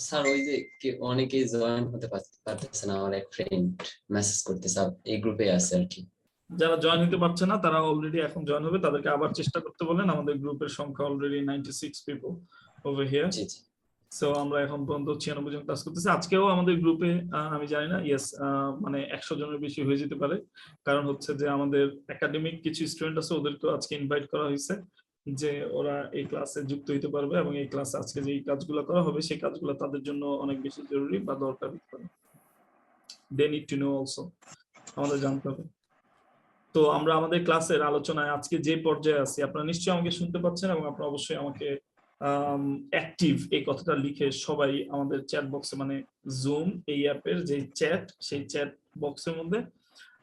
Sir ওই যে অনেকেই জয়েন হতে পারতেছে না, আমার এক ফ্রেন্ড মেসেজ করতেছে, এই গ্রুপে আছে আর কি। যারা জয়েন হতে পারছে না তারা অলরেডি এখন জয়েন হবে, তাদেরকে আবার চেষ্টা করতে বলেন। আমাদের গ্রুপের সংখ্যা already 96 people over here. G G. So আমরা এখন পর্যন্ত 96 জন ক্লাস করতেছি। আজকেও আমাদের গ্রুপে আমি জানি না, ইয়েস মানে 100 জনের বেশি হয়ে যেতে পারে, কারণ হচ্ছে যে আমাদের একাডেমিক কিছু স্টুডেন্ট আছে, ওদেরকেও আজকে ইনভাইট করা হয়েছে যে ওরা এই ক্লাসে যুক্ত হতে পারবে, এবং এই ক্লাসে আজকে যে কাজগুলো করা হবে সেই কাজগুলো তাদের জন্য অনেক বেশি জরুরি বা দরকার। They need to know also, আমাদের জানতে হবে। তো আমরা আমাদের ক্লাসের আলোচনায় আজকে যে পর্যায়ে আছি, আপনারা নিশ্চয়ই আমাকে শুনতে পাচ্ছেন, এবং আপনারা অবশ্যই আমাকে অ্যাক্টিভ এই কথাটা লিখে সবাই আমাদের চ্যাট বক্সে, মানে জুম এই অ্যাপের যে চ্যাট, সেই চ্যাট বক্সের মধ্যে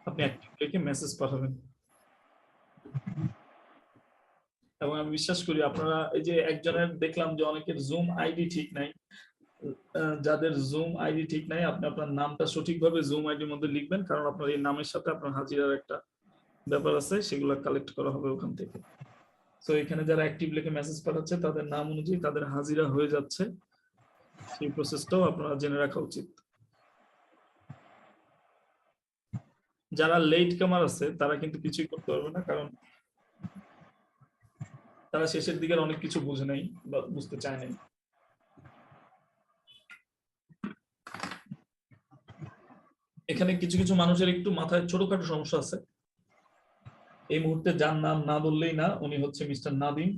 আপনি অ্যাক্টিভ লিখে মেসেজ পাঠাবেন। এবং আমি বিশ্বাস করি আপনারা, এই যে একজনের দেখলাম যে অনেকের জুম আইডি ঠিক নাই, যাদের জুম আইডি ঠিক নাই আপনি আপনার নামটা সঠিকভাবে জুম আইডির মধ্যে লিখবেন, কারণ আপনার এই নামের সাথে আপনার হাজিরার একটা ব্যাপার আছে, সেগুলো কালেক্ট করা হবে ওখান থেকে। তো এখানে যারা অ্যাক্টিভ লিখে মেসেজ পাঠাচ্ছে তাদের নাম অনুযায়ী তাদের হাজিরা হয়ে যাচ্ছে, সেই প্রসেসটাও আপনারা জেনে রাখা উচিত। যারা লেট কামার আছে তারা কিন্তু কিছুই করতে পারবে না, কারণ তারা শেষের দিকের অনেক কিছু বুঝে নাই বা বুঝতে চায় নাই। এখানে কিছু কিছু মানুষের একটু মাথায় ছোটখাটো সমস্যা আছে। এই মুহূর্তে যার নাম না বললেই না, উনি হচ্ছে মিস্টার নাদিম।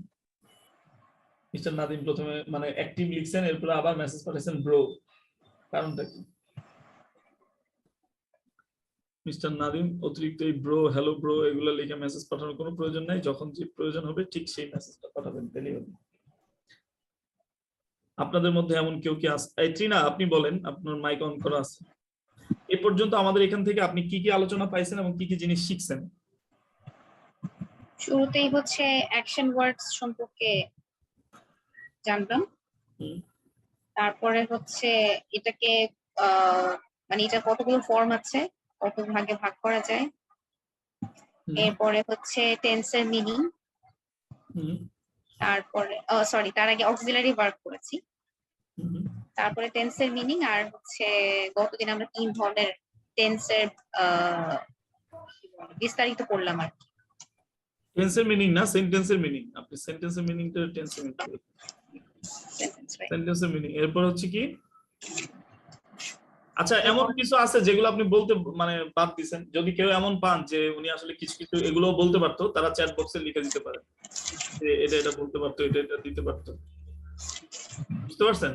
মিস্টার নাদিম প্রথমে মানে অ্যাক্টিভ লিখছেন, এরপরে আবার মেসেজ পাঠিয়েছেন ব্রো। কারণটা কি? মিস্টার নাদিম অতিরিক্ত এই ব্রো, হ্যালো ব্রো এগুলো লিখে মেসেজ পাঠানোর কোনো প্রয়োজন নাই। যখন যে প্রয়োজন হবে ঠিক সেই মেসেজটা পাঠাবেন, তাহলেই হবে। আপনাদের মধ্যে এমন কেউ কি আছে? এই ট্রিনা, আপনি বলেন, আপনার মাইক অন করা আছে। এ পর্যন্ত আমাদের এখান থেকে আপনি কি কি আলোচনা পাইছেন এবং কি কি জিনিস শিখছেন? শুরুতেই হচ্ছে অ্যাকশন ওয়ার্ডস সম্পর্কে জানলাম। তারপরে হচ্ছে এটাকে মানে এটা কতগুলো ফর্ম আছে, কত ভাগে ভাগ করা যায়। এরপরে হচ্ছে টেন্সের মিনিং। তারপরে সরি, তার আগে অক্সিলারি ভার্ব করেছি। তারপরে টেন্সের মিনিং, আর হচ্ছে গতদিন আমরা 3 ধরনের টেন্সের বিস্তারিত পড়লাম আর কি। টেন্সের মিনিং না, সেন্টেন্সের মিনিং। আপনি সেন্টেন্সের মিনিংটা টেন্সের মিনিং করেন। সেন্টেন্সের মিনিং। এরপর হচ্ছে কি? আচ্ছা, এমন কিছু আছে যেগুলো আপনি বলতে মানে বাদ দিবেন? যদি কেউ এমন পান যে উনি আসলে কিছু কিছু এগুলো বলতে পারতো, তারা চ্যাট বক্সে লিখে দিতে পারে যে এটা এটা বলতে পারতো, এটা এটা দিতে পারতো। বুঝতে পারছেন?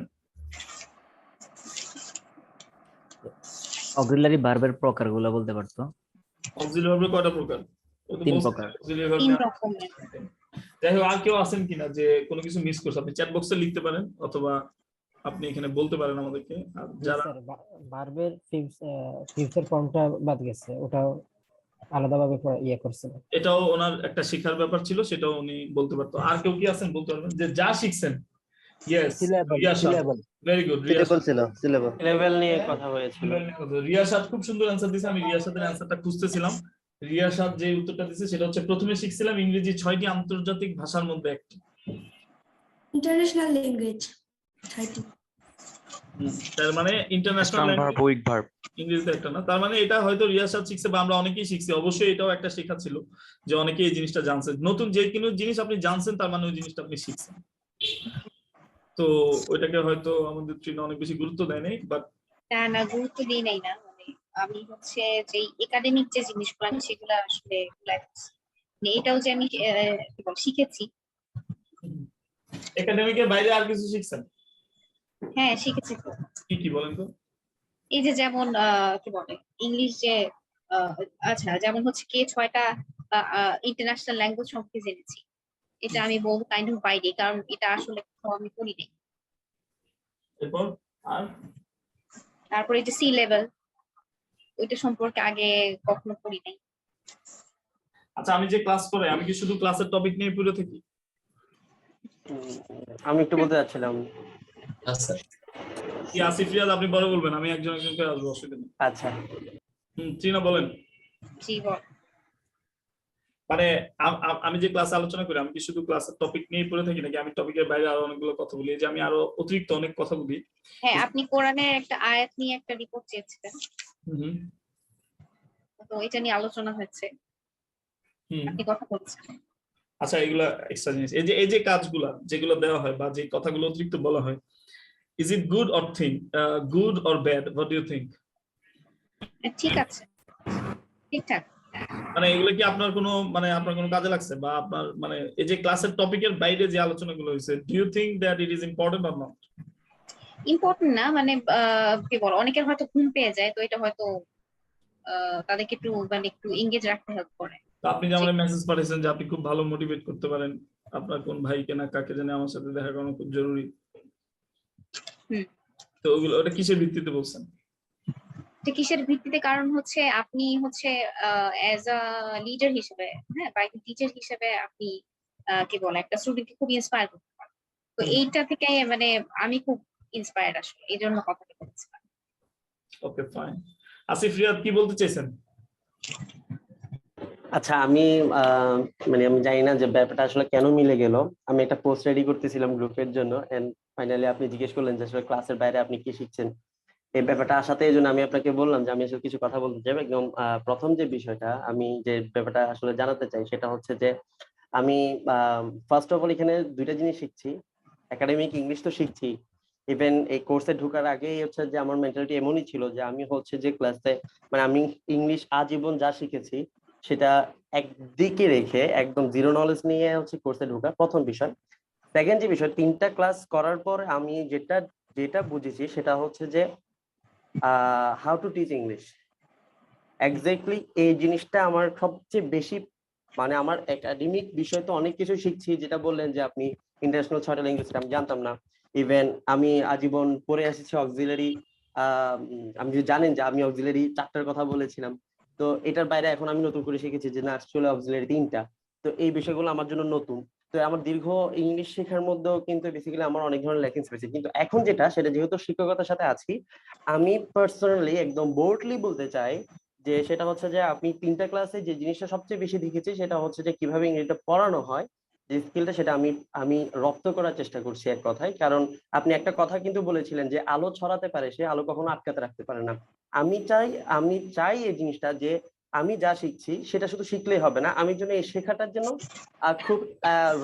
অক্সিলারি ভার্বের প্রকারগুলো বলতে পারতো। অক্সিলারি ভার্বের কয়টা প্রকার? 3 প্রকার। যাই হোক, আর কেউ আছেন কিনা যে কোনো কিছু মিস করছে? আপনি চ্যাট বক্সে লিখতে পারেন, অথবা আপনি এখানে বলতে পারেন আমাদেরকে। আর যারা ভার্বের ফিউচার ফর্মটা বাদ গেছে, ওটাও আলাদাভাবে ইয়ে করছে। এটাও ওনার একটা শিক্ষার ব্যাপার ছিল, সেটাও উনি বলতে পারতো। আর কেউ কি আছেন বলতে পারবেন যে যা শিখছেন? Yes, syllable. Very good. Syllable ছিল, সিলেবল লেভেল নিয়ে কথা হয়েছিল। রিয়াসাদ খুব সুন্দর অ্যানসার দিয়েছে। আমি রিয়াসাদের অ্যানসারটা খুঁজতেছিলাম। রিয়াসাদ যে উত্তরটা দিয়েছে সেটা হচ্ছে, প্রথমে শিখছিলাম ইংরেজি 6টি আন্তর্জাতিক ভাষার মধ্যে একটি। International language 30। তার মানে ইন্টারন্যাশনাল ল্যাঙ্গুয়েজ ইংরেজিতে একটা না। তার মানে এটা হয়তো রিয়াসাদ শিখছে বা আমরা অনেকেই শিখছি। অবশ্যই এটাও একটা শেখা ছিল যে অনেকেই এই জিনিসটা জানছেন। নতুন যে কোনো জিনিস আপনি জানছেন তার মানে ওই জিনিসটা আপনি শিখছেন। তো ওইটাকে হয়তো আমাদের ট্রেনে অনেক বেশি গুরুত্ব দেয় নাই, বাট না গুরুত্ব দিই নাই না। মানে আমি হচ্ছে যে একাডেমিক যে জিনিসগুলো আমি সেগুলো আসলে এটাও যে আমি শিখেছি। একাডেমিকের বাইরে আর কিছু শিখছেন? হ্যাঁ শিখেছি তো। কি বলেন তো? এই যে যেমন কি বলে ইংলিশ যে আচ্ছা, যেমন হচ্ছে কে 6টা ইন্টারন্যাশনাল ল্যাঙ্গুয়েজ সম্পর্কে জেনেছি। এটা আমি বলবো কাইন্ড অফ বাইরে, কারণ এটা আসলে আমি পড়ি নাই। এরপর আর তারপরে এই যে সি লেভেল, ওইটা সম্পর্কে আগে কখনো পড়ি নাই। আচ্ছা, আমি যে ক্লাস করে আমি কি শুধু ক্লাসের টপিক নিয়ে পড়ে থাকি? আমি একটু বলতে যাচ্ছিলাম। আচ্ছা, কি আসিফ রিয়াজ আপনি বড় বলবেন, আমি একজন একজন করে আসবো, অসুবিধা নেই। আচ্ছা, ট্রিনা বলেন। জি বল। মানে আমি যে ক্লাসে আলোচনা করি, আমি কি শুধু ক্লাসের টপিক নিয়ে পড়ে থাকি নাকি আমি টপিকের বাইরে আরো অনেকগুলো কথা বলি? যে আমি আরো অতিরিক্ত অনেক কথা বলি। হ্যাঁ, আপনি কোরআনের একটা আয়াত নিয়ে একটা রিপোর্ট চেয়েছিলেন, হুম তো এটা নিয়ে আলোচনা হয়েছে, হুম। আপনি কথা বলছেন। আচ্ছা, এগুলা এক্সট্রা জিনিস। এই যে কাজগুলা যেগুলো দেওয়া হয় বা যে কথাগুলো অতিরিক্ত বলা হয়, is it good or good or bad? What do you think? ঠিক আছে, ঠিকঠাক। মানে এগুলো কি আপনার কোনো কাজে লাগছে, বা আপনার মানে এই যে ক্লাসের টপিকের বাইরে যে আলোচনাগুলো হয়েছে, do you think that it is important or not? Important না, মানে কি বল, অনেকের হয়তো ঘুম পেয়ে যায়, তো এটা হয়তো তাদেরকে একটু এঙ্গেজ রাখতে হেল্প করে। তো আপনি যে আমার মেসেজ পাঠিয়েছেন যে আপনি খুব ভালো মোটিভেট করতে পারেন আপনার কোন ভাইকে না কাকে জানে আমার সাথে দেখা করানো খুব জরুরি, তো ওটা কিসের ভিত্তিতে বলছেন? কিসের ভিত্তিতে? কারণ হচ্ছে আপনি হচ্ছে অ্যাজ আ লিডার হিসেবে, হ্যাঁ, বা একজন টিচার হিসেবে আপনি কি বলে একটা স্টুডেন্টকে খুব ইন্সপায়ার করতে পারেন। তো এইটা থেকে মানে আমি খুব ইন্সপায়ার্ড আসলে, এই জন্য কথাটা বলছিলাম। ওকে, ফাইন। আসিফ, রিয়াদ কি বলতে চাইছেন? আচ্ছা, আমি মানে আমি জানি না যে ব্যাপারটা আসলে কেন মিলে গেল। আমি একটা পোস্ট রেডি করতেছিলাম গ্রুপের জন্য, এন্ড ফাইনালি আপনি জিজ্ঞেস করলেন যে আসলে ক্লাসের বাইরে আপনি কি শিখছেন। এই ব্যাপারটা আসাতে এই জন্য আমি আপনাকে বললাম যে আমি আসলে কিছু কথা বলতে চাই। একদম প্রথম যে বিষয়টা আমি যে ব্যাপারটা আসলে জানাতে চাই সেটা হচ্ছে যে আমি ফার্স্ট অফ অল এখানে দুইটা জিনিস শিখছি। একাডেমিক ইংলিশ তো শিখছি, ইভেন এই কোর্সে ঢোকার আগেই হচ্ছে যে আমার মেন্টালিটি এমনই ছিল যে আমি হচ্ছে যে ক্লাসে মানে আমি ইংলিশ আজীবন যা শিখেছি সেটা একদিকে রেখে একদম জিরো নলেজ নিয়ে হচ্ছে কোর্সে ঢোকা প্রথম বিষয়। সেকেন্ড যে বিষয়, 3টা ক্লাস করার পর আমি যেটা বুঝেছি সেটা হচ্ছে যে how to teach English. Exactly এই জিনিসটা আমার সবচেয়ে বেশি মানে আমার একাডেমিক বিষয় তো অনেক কিছু শিখছি, যেটা বললেন যে আপনি ইন্টারন্যাশনাল 6টা ল্যাঙ্গুয়েজ, আমি জানতাম না। ইভেন আমি আজীবন পড়ে এসেছি অক্সিলারি, আপনি যদি জানেন যে আমি অক্সিলারি 4টার কথা বলেছিলাম, তো এটার বাইরে এখন আমি নতুন করে শিখেছি যে না আসলে অক্সিলারি 3টা। তো এই বিষয়গুলো আমার জন্য নতুন। তো আমার দীর্ঘ ইংলিশ শেখার মধ্যেও কিন্তু বেসিক্যালি আমার অনেক ধরনের ল্যাকিংস রয়েছে, কিন্তু এখন সেটা যেহেতু শিক্ষকতার সাথে আছি, আমি পার্সোনালি একদম বোল্ডলি বলতে চাই যে সেটা হচ্ছে যে আপনি 3টা ক্লাসে যে জিনিসটা সবচেয়ে বেশি দেখেছি সেটা হচ্ছে যে কিভাবে ইংরেজিটা পড়ানো হয়, যে স্কিলটা, সেটা আমি রপ্ত করার চেষ্টা করছি এক কথায়। কারণ আপনি একটা কথা কিন্তু বলেছিলেন যে আলো ছড়াতে পারে, সে আলো কখনো আটকাতে রাখতে পারে না। আমি চাই এই জিনিসটা যে আমি যা শিখছি সেটা শুধু শিখলেই হবে না, আমি যেন এই শেখাটার জন্য খুব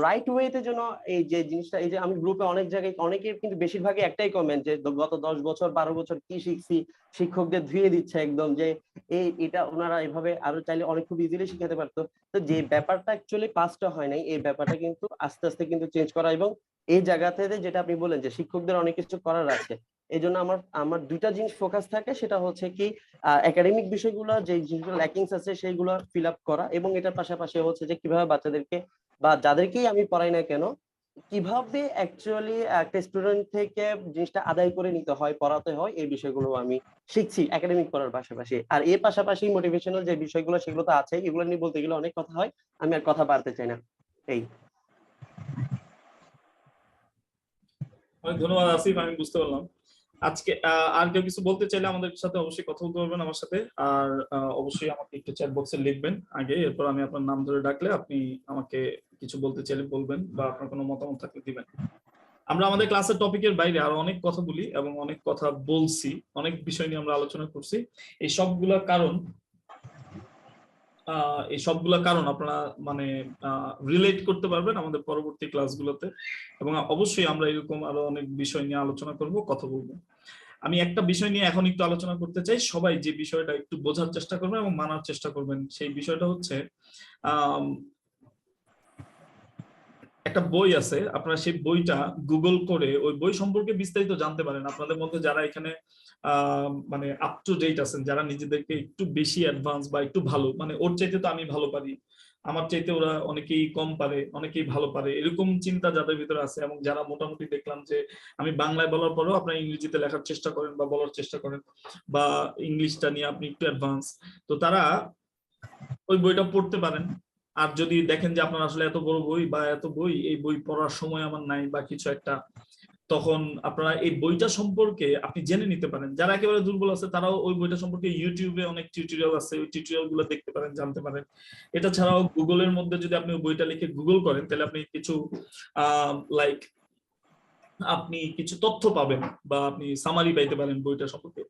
রাইট ওয়েতে যেন এই যে জিনিসটা, এই যে আমি গ্রুপে অনেক জায়গায় অনেকের কিন্তু বেশিরভাগই একটাই কমেন্ট যে গত 10 বছর 12 বছর কি শিখছি, শিক্ষকদের ধুয়ে দিচ্ছে একদম, যে এটা ওনারা এভাবে আরো চাইলে অনেক খুব ইজিলি শিখাতে পারতো। তো যে ব্যাপারটা অ্যাকচুয়ালি পাসটা হয় নাই, এই ব্যাপারটা কিন্তু আস্তে আস্তে কিন্তু চেঞ্জ করা, এবং এই জায়গা থেকে যেটা আপনি বলেন যে শিক্ষকদের অনেক কিছু করার আছে, এই জন্য আমার দুইটা জিনিস ফোকাস থাকে, সেটা হচ্ছে কি একাডেমিক বিষয়গুলো যে জিনিসগুলো ল্যাকিংস আছে সেইগুলো ফিল আপ করা, এবং এটার পাশাপাশি হচ্ছে যে কিভাবে বাচ্চাদেরকে বা যাদেরকেই আমি পড়াই না কেন কিভাবে অ্যাকচুয়ালি একটা স্টুডেন্ট থেকে জিনিসটা আদায় করে নিতে হয়, পড়াতে হয়, এই বিষয়গুলো আমি শিখছি একাডেমিক পড়ার পাশাপাশি। আর এর পাশাপাশি মোটিভেশনাল যে বিষয়গুলো সেগুলো তো আছে, এগুলো নিয়ে বলতে গেলে অনেক কথা হয়, আমি আর কথা বাড়তে চাই না। এই অনেক ধন্যবাদ আসিফ, আমি বুঝতে পারলাম। আজকে আর কেউ কিছু বলতে চাইলে আমাদের সাথে অবশ্যই কথা বলতে পারবেন আমার সাথে, আর অবশ্যই আমাকে একটু চ্যাট বক্সে লিখবেন আগে, এরপর আমি আপনার নাম ধরে ডাকলে আপনি আমাকে কিছু বলতে চাইলে বলবেন, বা আপনার কোনো মতামত থাকলে দিবেন। আমরা আমাদের ক্লাসের টপিকের বাইরে আরো অনেক কথা বলি এবং অনেক কথা বলছি, অনেক বিষয় নিয়ে আমরা আলোচনা করছি। এই সবগুলা কারণ আপনারা মানে রিলেট করতে পারবেন আমাদের পরবর্তী ক্লাসগুলোতে, এবং অবশ্যই আমরা এরকম আরো অনেক বিষয় নিয়ে আলোচনা করব, কথা বলবো। আমি একটা বিষয় নিয়ে এখন একটু আলোচনা করতে চাই, সবাই যে বিষয়টা একটু বোঝার চেষ্টা করবেন এবং মানার চেষ্টা করবেন, সেই বিষয়টা হচ্ছে একটা বই আছে, আপনারা সেই বইটা গুগল করে ওই বই সম্পর্কে বিস্তারিত জানতে পারেন। আপনাদের মধ্যে যারা এখানে মানে আপ টু ডেট আছেন, যারা নিজেদেরকে একটু বেশি অ্যাডভান্স বা একটু ভালো, মানে ওর চাইতে তো আমি ভালো পারি, আমার চাইতে ওরা অনেকেই কম পারে, অনেকেই ভালো পারে, এরকম চিন্তা যাদের ভিতরে আছে, এবং যারা মোটামুটি দেখলাম যে আমি বাংলায় বলার পরেও আপনারা ইংরেজিতে লেখার চেষ্টা করেন বা বলার চেষ্টা করেন, বা ইংলিশটা নিয়ে আপনি একটু অ্যাডভান্স, তো তারা ওই বইটা পড়তে পারেন। আর যদি দেখেন যে আপনার আসলে এত বড় বই বা এত বই, এই বই পড়ার সময় আমার নাই বা কিছু একটা, তখন আপনারা এই বইটা সম্পর্কে আপনি জেনে নিতে পারেন। যারা একেবারে দুর্বল আছে তারাও ওই বইটা সম্পর্কে ইউটিউবে অনেক টিউটোরিয়াল আছে, ওই টিউটোরিয়াল গুলো দেখতে পারেন, জানতে পারেন। এটা ছাড়াও গুগলের মধ্যে যদি আপনি ওই বইটা লিখে গুগল করেন তাহলে আপনি কিছু লাইক আপনি কিছু তথ্য পাবেন বা আপনি সামারি পাইতে পারেন বইটা সম্পর্কে।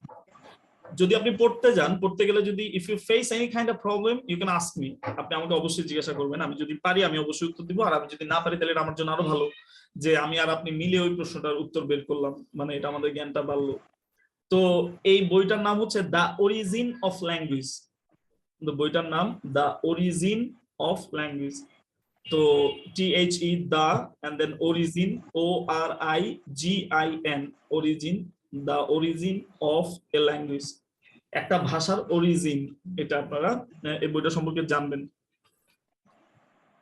যদি আপনি পড়তে যান, পড়তে গেলে যদি if you face any kind of problem you can ask me, আপনি আমাকে অবশ্যই জিজ্ঞাসা করবেন। আমি যদি পারি আমি অবশ্যই উত্তর দিব, আর আমি যদি না পারি তাহলে এটা আমার জন্য আরো ভালো যে আমি আর আপনি মিলে ওই প্রশ্নটার উত্তর বের করলাম, মানে এটা আমাদের জ্ঞানটা বাড়লো। তো এই বইটার নাম হচ্ছে দ্য অরিজিন অফ ল্যাঙ্গুয়েজ। বইটার নাম দ্য অরিজিন অফ ল্যাঙ্গুয়েজ। তো THE the and then origin ORIGIN origin, the origin of a language, একটা ভাষার অরিজিন। এটা আপনারা এই বইটা সম্পর্কে জানবেন।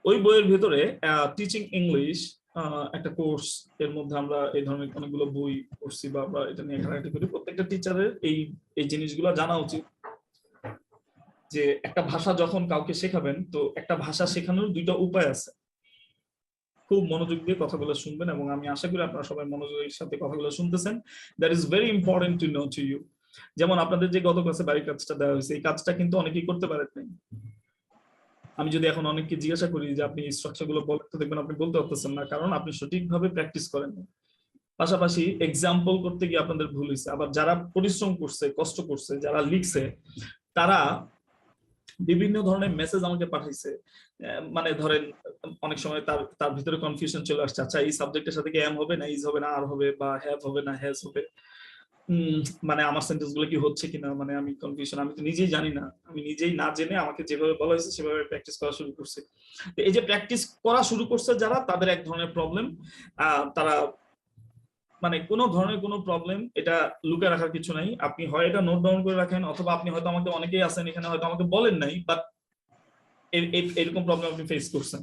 ওই বইয়ের ভিতরে টিচিং ইংলিশ একটা কোর্স, এর মধ্যে আমরা এই ধরনের অনেকগুলো বই পড়ছি বা আমরা এটা নিয়ে ঘাটাঘাটি করি। প্রত্যেকটা টিচারের এই জিনিসগুলো জানা উচিত যে একটা ভাষা যখন কাউকে শেখাবেন তো একটা ভাষা শেখানোর দুইটা উপায় আছে। খুব মনোযোগ দিয়ে কথাগুলো শুনবেন এবং আমি আশা করি আপনারা সবাই মনোযোগের সাথে কথাগুলো শুনতেছেন। That is very important to know to you. যেমন আপনাদের যে গত ক্লাসে বাড়ির কাজটা দেওয়া হয়েছে, এই কাজটা কিন্তু অনেকেই করতে পারেন নাই। আমি যদি এখন অনেককে জিজ্ঞাসা করি যে আপনি স্ট্রাকচার গুলো বলতে, দেখবেন আপনি বলতে পারতেছেন না, কারণ আপনি সঠিকভাবে প্র্যাকটিস করেন না। পাশাপাশি এক্সাম্পল করতে গিয়ে আপনাদের ভুল হয়েছে। আবার যারা পরিশ্রম করছে, কষ্ট করছে, যারা লিখছে, তারা বিভিন্ন ধরনের মেসেজ আমাকে পাঠাইছে। মানে ধরেন অনেক সময় তার ভিতরে কনফিউশন চলে আসছে, আচ্ছা এই সাবজেক্টের সাথে কি এম হবে না ইজ হবে না আর হবে, বা হ্যাভ হবে না হ্যাজ হবে, মানে আমার সেন্টেন্স গুলো কি হচ্ছে কিনা, মানে আমি কনফিউশন, আমি তো নিজেই জানি না। আমি নিজেই না জেনে আমাকে যেভাবে বলা হয়েছে সেভাবে প্র্যাকটিস করা শুরু করছে। এই যে প্র্যাকটিস করা শুরু করছে যারা, তাদের এক ধরনের প্রবলেম, তারা মানে কোনো ধরনের কোনো প্রবলেম, এটা লুকিয়ে রাখার কিছু নাই। আপনি হয় এটা নোট ডাউন করে রাখেন, অথবা আপনি হয়তো আমাকে, অনেকেই আছেন এখানে হয়তো আমাকে বলেন নাই, বাট এরকম প্রবলেম আপনি ফেস করছেন।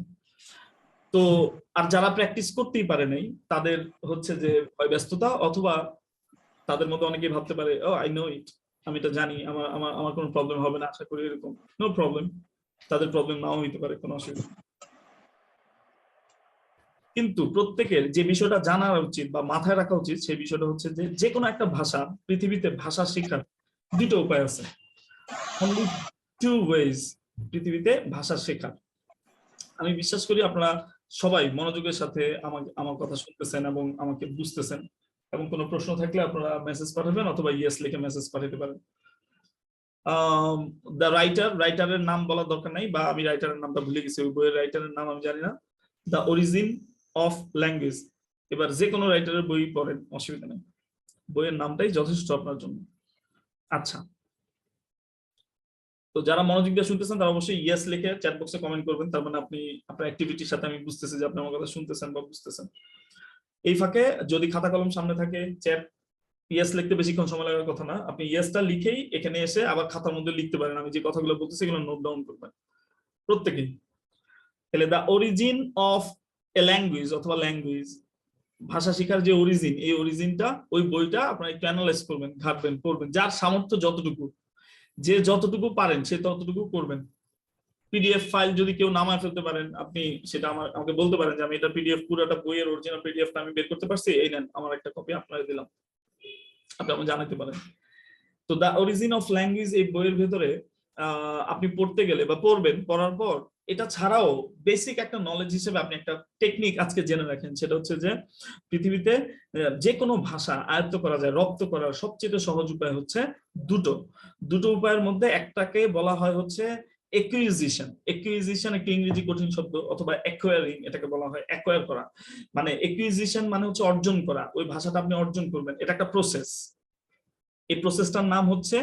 তো আর যারা প্র্যাকটিস করতেই পারে নাই, তাদের হচ্ছে যে হয় ব্যস্ততা, অথবা তাদের মধ্যে অনেকেই ভাবতে পারে ও আই নো ইট, আমি এটা জানি, আমার কোনো প্রবলেম হবে না আশা করি, এরকম নো প্রবলেম। তাদের প্রবলেম নাও হইতে পারে, কোনো অসুবিধা। কিন্তু প্রত্যেকের যে বিষয়টা জানা উচিত বা মাথায় রাখা উচিত, সেই বিষয়টা হচ্ছে যে কোনো একটা ভাষা, পৃথিবীতে ভাষা শেখার দুটো উপায় আছে। অনলি টু ওয়েজ পৃথিবীতে ভাষা শেখার। আমি বিশ্বাস করি আপনারা সবাই মনোযোগের সাথে আমার কথা শুনতেছেন এবং আমাকে বুঝতেছেন, এবং কোনো প্রশ্ন থাকলে আপনারা মেসেজ পাঠাবেন অথবা ইয়েস লিখে মেসেজ পাঠাতে পারেন। দ্য রাইটারের নাম বলার দরকার নাই, বা আমি রাইটারের নামটা ভুলে গেছি, ওই বইয়ের রাইটারের নাম আমি জানি না। The origin of language. এবার যে কোনো রাইটারের বই পড়েন, অসুবিধা নেই, বইয়ের নামটাই যথেষ্ট আপনার জন্য। আচ্ছা, তো যারা মনোযোগ দিয়ে শুনতেছেন তারা অবশ্যই ইয়েস লিখে চ্যাট বক্সে কমেন্ট করবেন, তার মানে আপনি আপনার অ্যাক্টিভিটির সাথে আমি বুঝতেছি যে আপনি আমার কথা শুনতেছেন বা বুঝতেছেন। এই ফাঁকে যদি খাতা কলম সামনে থাকে, চ্যাট ইয়েস লিখতে বেশিক্ষণ সময় লাগার কথা না, আপনি ইয়েসটা লিখেই এখানে এসে আবার খাতার মধ্যে লিখতে পারেন। আমি যে কথাগুলো বলতেছি এগুলো নোট ডাউন করবেন প্রত্যেকেই। তাহলে the origin of A language অথবা ল্যাঙ্গুয়েজ, ভাষা শেখার যে অরিজিন, এই অরিজিনটা, ওই বইটা আপনারা একটু অ্যানালাইজ করবেন, ঘাটবেন, পড়বেন, যার সামর্থ্য যতটুকু, যে যতটুকু পারেন সে ততটুকু করবেন। পিডিএফ ফাইল যদি কেউ নামায় ফেলতে পারেন, আপনি সেটা আমাকে বলতে পারেন যে আমি এটা পিডিএফ, পুরোটা বইয়ের অরিজিনাল পিডিএফটা আমি বের করতে পারছি, এই নেন আমার একটা কপি আপনারা দিলাম, আপনি আমাকে জানাতে পারেন। তো দ্য অরিজিন অফ ল্যাঙ্গুয়েজ এই বইয়ের ভেতরে আপনি পড়তে গেলে বা পড়বেন, পড়ার পর এটা ছাড়াও বেসিক একটা নলেজ হিসেবে আপনি একটা টেকনিক আজকে জেনে রাখেন, সেটা হচ্ছে যে পৃথিবীতে যে কোনো ভাষা আয়ত্ত করা যায়, রপ্ত করার সবচেয়ে সহজ উপায় হচ্ছে দুটো উপায়ের মধ্যে একটাকে বলা হয় হচ্ছে একুইজিশন। একুইজিশন একটা ইংরেজি কঠিন শব্দ, অথবা অ্যাকোয়ারিং, এটাকে বলা হয় অ্যাকোয়ার করা। মানে একুইজিশন মানে হচ্ছে অর্জন করা, ওই ভাষাটা আপনি অর্জন করবেন, এটা একটা প্রসেস। এই প্রসেসটার নাম হচ্ছে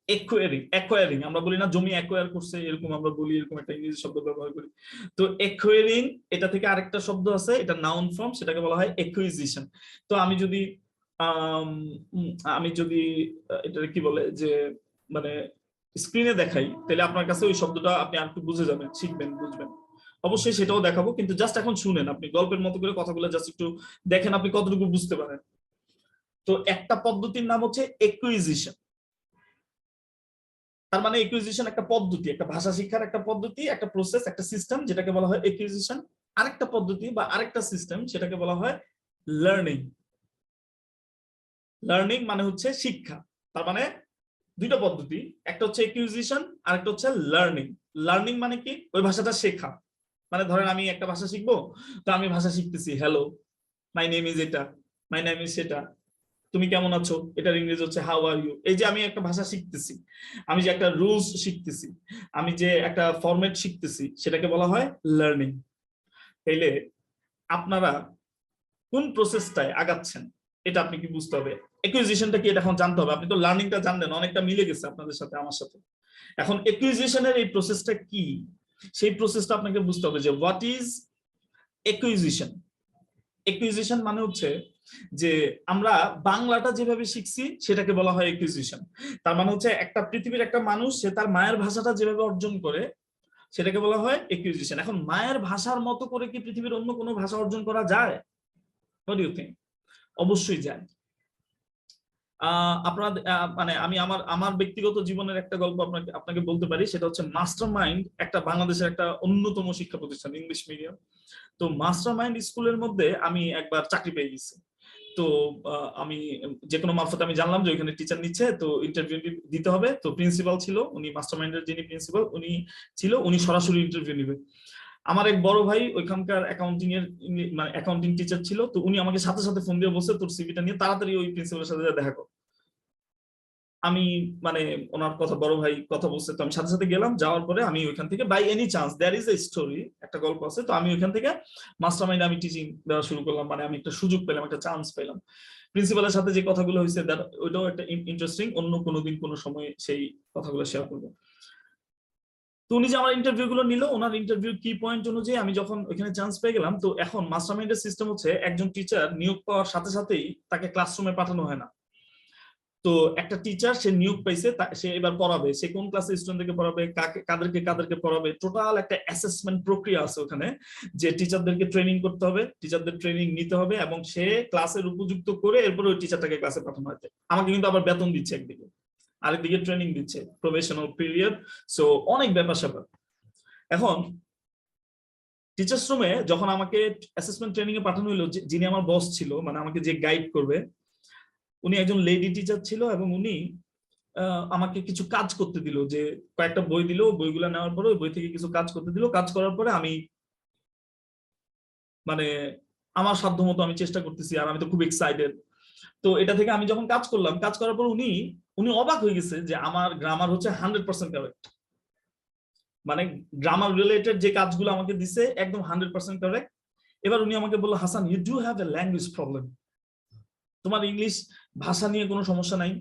অ্যাকোয়ারিং। আমরা বলি না জমি অ্যাকোয়ার করছে, এরকম আমরা বলি, এরকম একটা ইংরেজি শব্দ ব্যবহার করি। তো অ্যাকোয়ারিং, এটা থেকে আরেকটা শব্দ আছে, এটা নাউন ফর্ম, সেটাকে বলা হয় একুইজিশন। তো আমি যদি এটা কি বলে যে মানে স্ক্রিনে দেখাই, তাহলে আপনার কাছে ওই শব্দটা আপনি আর একটু বুঝে যাবেন, শিখবেন, বুঝবেন। অবশ্যই সেটাও দেখাবো, কিন্তু জাস্ট এখন শুনেন, আপনি গল্পের মতো করে কথাগুলো জাস্ট একটু দেখেন আপনি কতটুকু বুঝতে পারেন। তো একটা পদ্ধতির নাম হচ্ছে একুইজিশন। তার মানে একুইজিশন একটা পদ্ধতি, একটা ভাষা শিক্ষার একটা পদ্ধতি, একটা প্রসেস, একটা সিস্টেম, যেটাকে বলা হয় একুইজিশন। আরেকটা পদ্ধতি বা আরেকটা সিস্টেম, সেটাকে বলা হয় লার্নিং। লার্নিং মানে হচ্ছে শিক্ষা, তার মানে দুইটা পদ্ধতি, একটা হচ্ছে একুইজিশন আর একটা হচ্ছে লার্নিং। লার্নিং মানে কি, ওই ভাষাটা শেখা। মানে ধরেন আমি একটা ভাষা শিখবো, তো আমি ভাষা শিখতেছি, হ্যালো মাই নেম ইজ এটা, মাই নেম ইজ সেটা, তুমি কেমন আছো, এটার ইংরেজি হচ্ছে হাউ আর ইউ। এই যে আমি একটা ভাষা শিখতেছি, আমি যে একটা রুলস শিখতেছি, আমি যে একটা ফরম্যাট শিখতেছি, সেটাকে বলা হয় লার্নিং। তাইলে আপনারা কোন প্রসেসটায় আগাচ্ছেন এটা আপনি কি বুঝতে হবে। একুইজিশনটা কি এটা এখন জানতে হবে। আপনি তো লার্নিংটা জানলেন, অনেকটা মিলে গেছে আপনাদের সাথে আমার সাথে। এখন একুইজিশনের এই প্রসেসটা কি, সেই প্রসেসটা আপনাকে বুঝতে হবে যে হোয়াট ইজ একুইজিশন। একুইজিশন মানে হচ্ছে যে আমরা বাংলাটা যেভাবে শিখছি সেটাকে বলা হয় একুইজিশন। তার মানে হচ্ছে একটা পৃথিবীর একটা মানুষ সে তার মায়ের ভাষাটা যেভাবে অর্জন করে সেটাকে বলা হয় একুইজিশন। এখন মায়ের ভাষার মতো করে কি পৃথিবীর অন্য কোনো ভাষা অর্জন করা যায়? What do you think? অবশ্যই যায়। আপনাদের মানে আমি আমার ব্যক্তিগত জীবনের একটা গল্প আপনাকে বলতে পারি, সেটা হচ্ছে মাস্টারমাইন্ড একটা বাংলাদেশের একটা অন্যতম শিক্ষা প্রতিষ্ঠান, ইংলিশ মিডিয়াম। তো মাস্টারমাইন্ড স্কুলের মধ্যে আমি একবার চাকরি পেয়ে গেছি। তো আমি যে কোনো মারফত আমি জানলাম যে ওইখানে টিচার নিচ্ছে, তো ইন্টারভিউ দিতে হবে। তো প্রিন্সিপাল ছিল, উনি মাস্টারমাইন্ডের যিনি প্রিন্সিপাল উনি ছিল, উনি সরাসরি ইন্টারভিউ নিবে। আমার এক বড় ভাই ওইখানকার অ্যাকাউন্টিং এর মানে অ্যাকাউন্টিং টিচার ছিল, তো উনি আমাকে সাথে সাথে ফোন দিয়ে বলছে তোর সিভিটা নিয়ে তাড়াতাড়ি ওই প্রিন্সিপালের সাথে দেখা কর। আমি মানে ওনার কথা, বড় ভাই কথা বলছে, তো আমি সাথে সাথে গেলাম। যাওয়ার পরে আমি ওইখান থেকে by any chance there is a story, একটা গল্প আছে, তো আমি ওইখান থেকে মাস্টারমাইন্ড আমি টিচিং দেওয়া শুরু করলাম। মানে আমি একটা সুযোগ পেলাম, একটা চান্স পেলাম। প্রিন্সিপালের সাথে যে কথাগুলো হয়েছে ওইটাও একটা ইন্টারেস্টিং, অন্য কোনোদিন কোনো সময় সেই কথাগুলো শেয়ার করবো। তো উনি যে আমার ইন্টারভিউ গুলো নিল, ওনার ইন্টারভিউ কি পয়েন্ট অনুযায়ী আমি যখন ওইখানে চান্স পেয়ে গেলাম। তো এখন মাস্টারমাইন্ডের সিস্টেম হচ্ছে একজন টিচার নিয়োগ পাওয়ার সাথে সাথেই তাকে ক্লাসরুমে পাঠানো হয় না। তো একটা টিচার সে নিয়োগ পাইছে, সে এবার পড়াবে, সে কোন ক্লাসের স্টুডেন্টকে পড়াবে, কাদেরকে পড়াবে, টোটাল একটা অ্যাসেসমেন্ট প্রক্রিয়া আছে ওখানে, যে টিচারদেরকে ট্রেনিং করতে হবে, টিচারদের ট্রেনিং নিতে হবে, এবং সে ক্লাসের উপযুক্ত করে এরপরে ওই টিচারটাকে ক্লাসে পাঠানো হয়। আমাকে কিন্তু আবার বেতন দিচ্ছে একদিকে, আরেকদিকে ট্রেনিং দিচ্ছে, প্রফেশনাল পিরিয়ড। সো অনেক ব্যাপার স্যাপার। এখন টিচার্স রুমে যখন আমাকে অ্যাসেসমেন্ট ট্রেনিং এ পাঠানো হলো, যিনি আমার বস ছিল, মানে আমাকে যে গাইড করবে, উনি একজন লেডি টিচার ছিল, এবং উনি আমাকে কিছু কাজ করতে দিল, যে কয়েকটা বই দিল, বইগুলো নেওয়ার পরে ওই বই থেকে কিছু কাজ করতে দিল। কাজ করার পরে আমি মানে আমার সাধ্য মতো আমি চেষ্টা করতেছি, আর আমি তো খুব এক্সাইটেড। তো এটা থেকে আমি যখন কাজ করলাম, কাজ করার পর উনি অবাক হয়ে গেছে যে আমার গ্রামার হচ্ছে 100% কারেক্ট। মানে গ্রামার রিলেটেড যে কাজগুলো আমাকে দিছে একদম 100% কারেক্ট। এবার উনি আমাকে বললো, Hasan, you do have a language problem. তোমার ইংলিশ ভাষা নিয়ে কোনো সমস্যা নাই,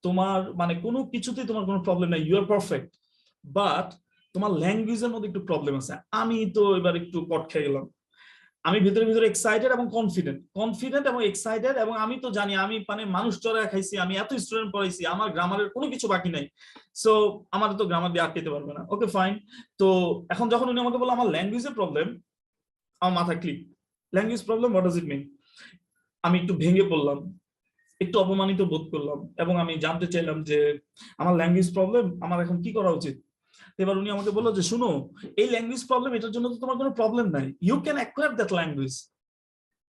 তোমার মানে কোনো কিছুতেই তোমার কোনো প্রবলেম নাই, ইউ আর পারফেক্ট, বাট তোমার ল্যাঙ্গুয়েজের মধ্যে একটু প্রবলেম আছে। আমি তো এবার একটু কট খেয়ে গেলাম। আমি ভিতরে এক্সাইটেড এবং কনফিডেন্ট এবং এক্সাইটেড, এবং আমি তো জানি আমি মানে মানুষ চড়া খাইছি, আমি এত স্টুডেন্ট পড়াইছি, আমার গ্রামারের কোনো কিছু বাকি নাই। সো আমার তো গ্রামার দিয়ে আটকাতে পারবে না। Okay fine. তো এখন যখন উনি আমাকে বললো আমার ল্যাঙ্গুয়েজের প্রবলেম, আমার মাথা click, language problem, what does it mean? আমি একটু ভেঙে পড়লাম, একটু অপমানিত বোধ করলাম, এবং আমি জানতে চাইলাম যে আমার ল্যাঙ্গুয়েজ প্রবলেম, আমার এখন কি করা উচিত। এবার উনি আমাকে বললো যে শুনো, এই ল্যাঙ্গুয়েজ প্রবলেম, এটার জন্য তো তোমার কোনো প্রবলেম নাই, you can acquire that language,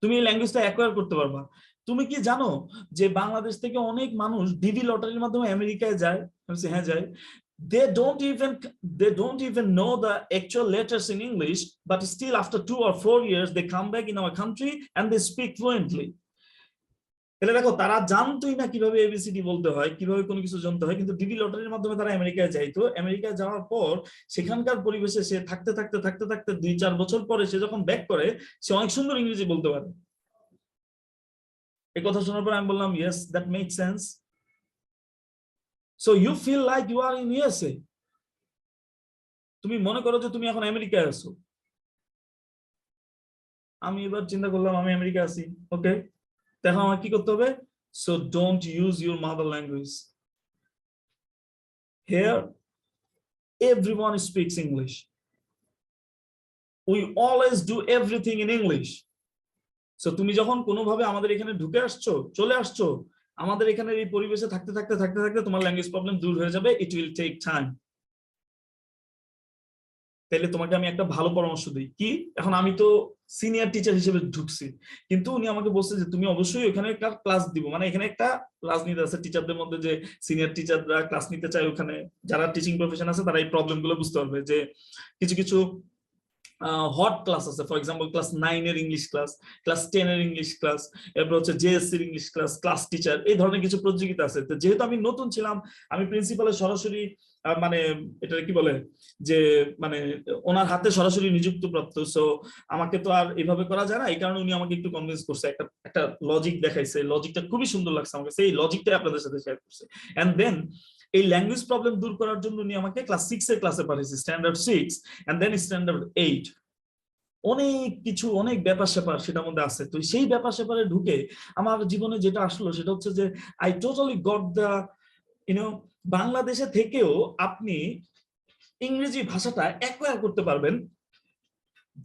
তুমি এই ল্যাঙ্গুয়েজটা অ্যাকোয়ার করতে পারবা। তুমি কি জানো যে বাংলাদেশ থেকে অনেক মানুষ ডিভি লটারির মাধ্যমে আমেরিকায় যায়? হ্যাঁ যায়। They don't even know the actual letters in English, but still after 2 or 4 years they come back in our country and they speak fluently. তাহলে দেখো, তারা জানতোই না কিভাবে এবিসিডি বলতে হয়, কিভাবে কোনো কিছু জানতে হয়, কিন্তু ডিবি লটারির মাধ্যমে তারা আমেরিকায় যাইতো। আমেরিকায় যাওয়ার পর সেখানকার পরিবেশে সে থাকতে 2-4 বছর পরে সে যখন ব্যাক করে, সে অনেক সুন্দর ইংরেজি বলতে পারে। এই কথা শোনার পর আমি বললাম, yes, that make sense. So you feel like you are in USA. তুমি মনে করো যে তুমি এখন আমেরিকায় আছো। আমি এবার চিন্তা করলাম আমি আমেরিকায় আছি, ওকে, এখন আমার কি করতে হবে? So don't use your mother language. Here everyone speaks English. We always do everything in English. So তুমি যখন কোনোভাবে আমাদের এখানে ঢুকে আসছো, চলে আসছো, আমাদের এখানে এই পরিবেশে থাকতে তোমার ল্যাঙ্গুয়েজ প্রবলেম দূর হয়ে যাবে। It will take time. তাহলে তোমাকে আমি একটা ভালো পরামর্শ দিই কি, এখন আমি তো সিনিয়র টিচার হিসেবে ঢুকছি, কিন্তু উনি আমাকে বলছে যে তুমি অবশ্যই ওখানে একটা ক্লাস দিব, মানে এখানে একটা রাজনীতি আছে টিচারদের মধ্যে যে সিনিয়র টিচাররা ক্লাস নিতে চায়, ওখানে যারা টিচিং প্রফেশন আছে তারা এই প্রবলেম গুলো বুঝতে পারবে যে কিছু কিছু হট ক্লাস আছে, ফর এক্সাম্পল ক্লাস 9 এর ইংলিশ ক্লাস, ক্লাস 10 এর ইংলিশ ক্লাস, এরপর হচ্ছে জেএসসি এর ইংলিশ ক্লাস, ক্লাস টিচার, এই ধরনের কিছু প্রতিযোগিতা আছে। তো যেহেতু আমি নতুন ছিলাম, আমি প্রিন্সিপালের সরাসরি মানে এটা কি বলে যে মানে ওনার হাতে সরাসরি নিযুক্ত প্রাপ্ত, সো আমাকে তো আর এভাবে করা যায় না, এই কারণে উনি আমাকে একটু কনভিন্স করছে, একটা লজিক দেখাইছে, লজিকটা খুবই সুন্দর লাগছে আমাকে, সেই লজিকটাই আপনাদের সাথে শেয়ার করছে। এন্ড দেন এই ল্যাঙ্গুয়েজ প্রবলেম দূর করার জন্য উনি আমাকে ক্লাস 6 এর ক্লাসে পাঠিয়েছে, স্ট্যান্ডার্ড 6 এন্ড দেন স্ট্যান্ডার্ড 8। অনেক কিছু, অনেক ব্যাপার স্যাপার সেটার মধ্যে আছে। তো সেই ব্যাপার স্যাপারে ঢুকে আমার জীবনে যেটা আসলো সেটা হচ্ছে যে আই টোটালি গট দ্য বাংলাদেশে থেকেও আপনি ইংরেজি ভাষাটা অ্যাকোয়ার করতে পারবেন,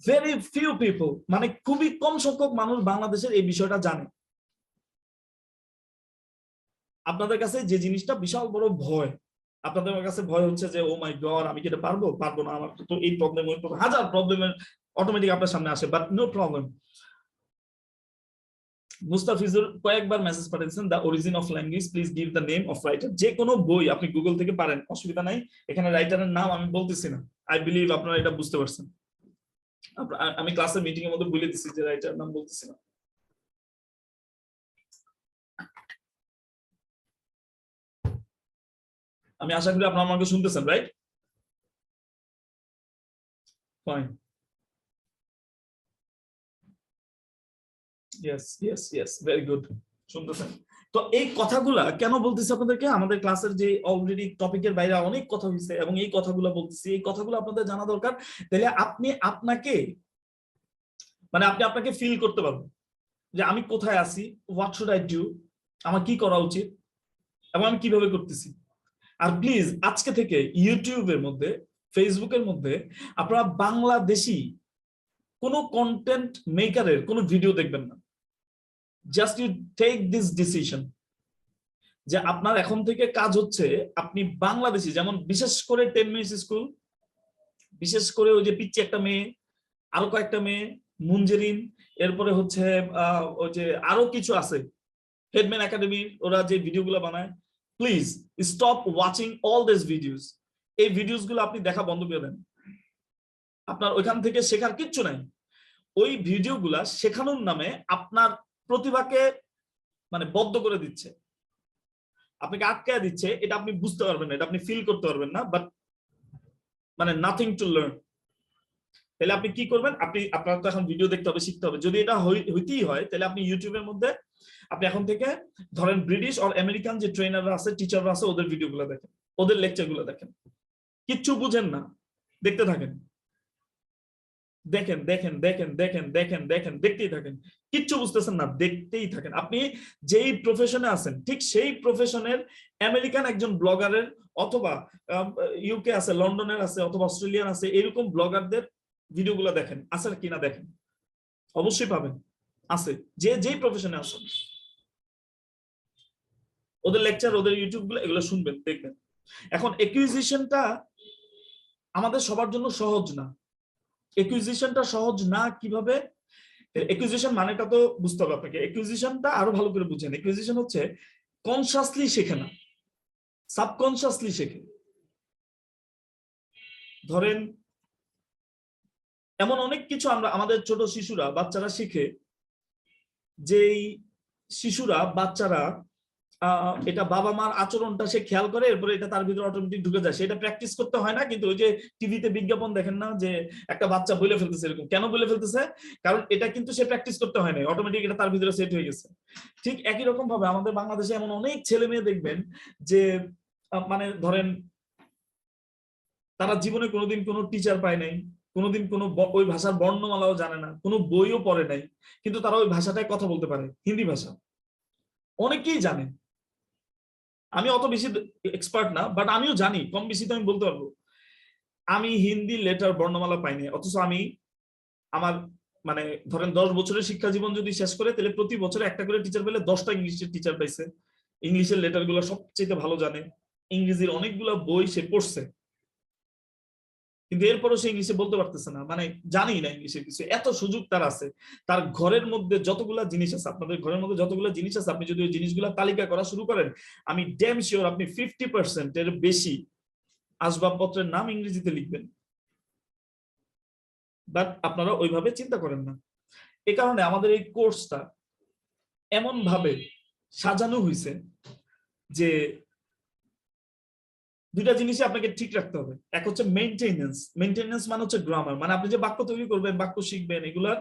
ভেরি ফিউ পিপল, মানে খুবই কম সংখ্যক মানুষ বাংলাদেশের এই বিষয়টা জানে। আপনাদের কাছে যে জিনিসটা বিশাল বড় ভয়, আপনাদের কাছে ভয় হচ্ছে যে ও মাই গড আমি কি এটা পারবো না, আমার তো এই প্রবলেম, ওই প্রবলেম, হাজার প্রবলেমের অটোমেটিক আপনার সামনে আসে, বাট নো প্রবলেম। মুস্তাফিজুর কয়েকবার মেসেজ পাঠিয়েছেন, the origin of language please give the name of writer. যে কোনো বই আপনি গুগল থেকে পারেন, অসুবিধা নাই, এখানে রাইটারের নাম আমি বলতেছি না, আই বিলিভ আপনারা এটা বুঝতে পারছেন। আমি ক্লাসের মিটিং এর মধ্যে বলে দিচ্ছি যে রাইটারের নাম বলতেছি না। আমি আশা করি আপনারা আমাকে শুনতেছেন, right? Fine, yes yes yes, very good, শুনতেছেন। তো এই কথাগুলা কেন বলতেছি আপনাদেরকে, আমাদের ক্লাসের যে অলরেডি টপিকের বাইরে অনেক কথা হয়েছে এবং এই কথাগুলো বলতেছি, এই কথাগুলো আপনাদের জানা দরকার। তাহলে আপনি আপনাকে ফিল করতে পারবেন যে আমি কোথায় আছি, হোয়াট শুড আই ডু, আমার কি করা উচিত এবং আমি কিভাবে করতেছি। আর প্লিজ আজকে থেকে ইউটিউবের মধ্যে, ফেসবুকের মধ্যে আপনারা বাংলাদেশি কোনো কন্টেন্ট মেকারের কোনো ভিডিও দেখবেন না। Just you take this decision যে আপনার এখন থেকে কাজ হচ্ছে আপনি বাংলাদেশি, যেমন বিশেষ করে 10 মিনিটস স্কুল, বিশেষ করে ওই যে পিচ্চি একটা মেয়ে, আরো কয়েকটা মেয়ে, মুঞ্জেরিন, এরপরে হচ্ছে ওই যে আরো কিছু আছে, হেডম্যান একাডেমি, ওরা যে ভিডিওগুলো বানায়, please stop watching all this videos. এই ভিডিওস গুলো আপনি দেখা বন্ধ করে দেন, আপনার ওইখান থেকে শেখার কিচ্ছু নাই। ওই ভিডিওগুলা শেখানোর নামে আপনার প্রতিভাকে মানে বদ্ধ করে দিচ্ছে, আপনাকে আটকায় দিচ্ছে, এটা আপনি বুঝতে পারবেন না, এটা আপনি ফিল করতে পারবেন না, বাট মানে নাথিং টু লার্ন। তাহলে আপনি কি করবেন, আপনার তো এখন ভিডিও দেখতে হবে, শিখতে হবে। যদি এটা হইতেই হয় তাহলে আপনি ইউটিউবের মধ্যে আপনি এখন থেকে ধরেন ব্রিটিশ আর আমেরিকান যে ট্রেনাররা আছে, টিচাররা আছে, ওদের ভিডিওগুলো দেখেন, ওদের লেকচারগুলো দেখেন। কিচ্ছু বুঝেন না, দেখতে থাকেন, দেখেন দেখেন দেখেন দেখেন দেখেন দেখেন, দেখতেই থাকেন। কিচ্ছু বুঝতেছেন না, দেখতেই থাকেন। আপনি যেই প্রফেশনে আছেন ঠিক সেই প্রফেশনের আমেরিকান একজন ব্লগারের, অথবা ইউকে আছে, লন্ডনের আছে, অথবা অস্ট্রেলিয়ান আছে, এরকম ব্লগারদের ভিডিওগুলো দেখেন, আছে কিনা দেখেন, অবশ্যই পাবেন, আছে, যেই প্রফেশনে আছেন। ওদের লেকচার, ওদের ইউটিউব গুলো, এগুলো শুনবেন, দেখবেন। এখন একুইজিশনটা আমাদের সবার জন্য সহজ না। একুইজিশনটা সহজ না কিভাবে? একুইজিশন মানেটা তো বুঝতে হবে আপনাকে। একুইজিশনটা আরো ভালো করে বুঝেন। একুইজিশন হচ্ছে কনসিয়াসলি শেখে না, সাবকনসিয়াসলি শেখে। ধরেন এমন অনেক কিছু আমরা, আমাদের ছোট শিশুরা, বাচ্চারা শিখে, যেই শিশুরা, বাচ্চারা এটা বাবা মার আচরণটা সে খেয়াল করে, এরপরে এটা তার ভিতরে অটোমেটিক ঢুকে যায়। সেটা প্র্যাকটিস করতে হয় না, কিন্তু ওই যে টিভিতে বিজ্ঞাপন দেখেন না, যে একটা বাচ্চা বলে ফেলতেছে, এরকম কেন বলে ফেলতেছে? কারণ এটা কিন্তু সে প্র্যাকটিস করতে হয় না, অটোমেটিক এটা তার ভিতরে সেট হয়ে গেছে। ঠিক একই রকম ভাবে আমাদের বাংলাদেশে এমন অনেক ছেলে মেয়ে দেখবেন যে মানে ধরেন তারা জীবনে কোনোদিন কোনো টিচার পায় নাই, কোনোদিন কোনো ওই ভাষার বর্ণমালাও জানে না, কোনো বইও পড়ে নাই, কিন্তু তারা ওই ভাষাটায় কথা বলতে পারে, হিন্দি ভাষা। অনেকেই জানে, আমি অত বেশি এক্সপার্ট না, বাট আমিও জানি, কম বেশি তো আমি বলতে পারবো। আমি হিন্দি লেটার বর্ণমালা পাইনি, অথচ আমি আমার মানে ধরেন 10 বছরের শিক্ষা জীবন যদি শেষ করে, তাহলে প্রতি বছরে একটা করে টিচার পেলে 10টা ইংলিশের টিচার পাইছে। ইংলিশের লেটার গুলো সবচেয়ে ভালো জানে, ইংরেজির অনেকগুলো বই সে পড়ছে, কিন্তু এরপরও সে ইংলিশে বলতে পারতেছে না, মানে জানি না ইংলিশে কিছু। এত সুযোগ তার আছে, তার ঘরের মধ্যে যতগুলা জিনিস আছে, আপনাদের ঘরের মধ্যে যতগুলা জিনিস আছে, আপনি যদি ওই জিনিসগুলা তালিকা করা শুরু করেন, আমি ড্যাম শিওর আপনি 50% এর বেশি আসবাবপত্রের নাম ইংরেজিতে লিখবেন। বাট আপনারা ওইভাবে চিন্তা করেন না। এ কারণে আমাদের এই কোর্সটা এমন ভাবে সাজানো হয়েছে যে দুইটা জিনিসই আপনাকে ঠিক রাখতে হবে। এক হচ্ছে মেইনটেনেন্স, মেইনটেনেন্স মানে হচ্ছে গ্রামার, মানে আপনি যে বাক্য তৈরি করবেন, বাক্য শিখবেন, এগুলার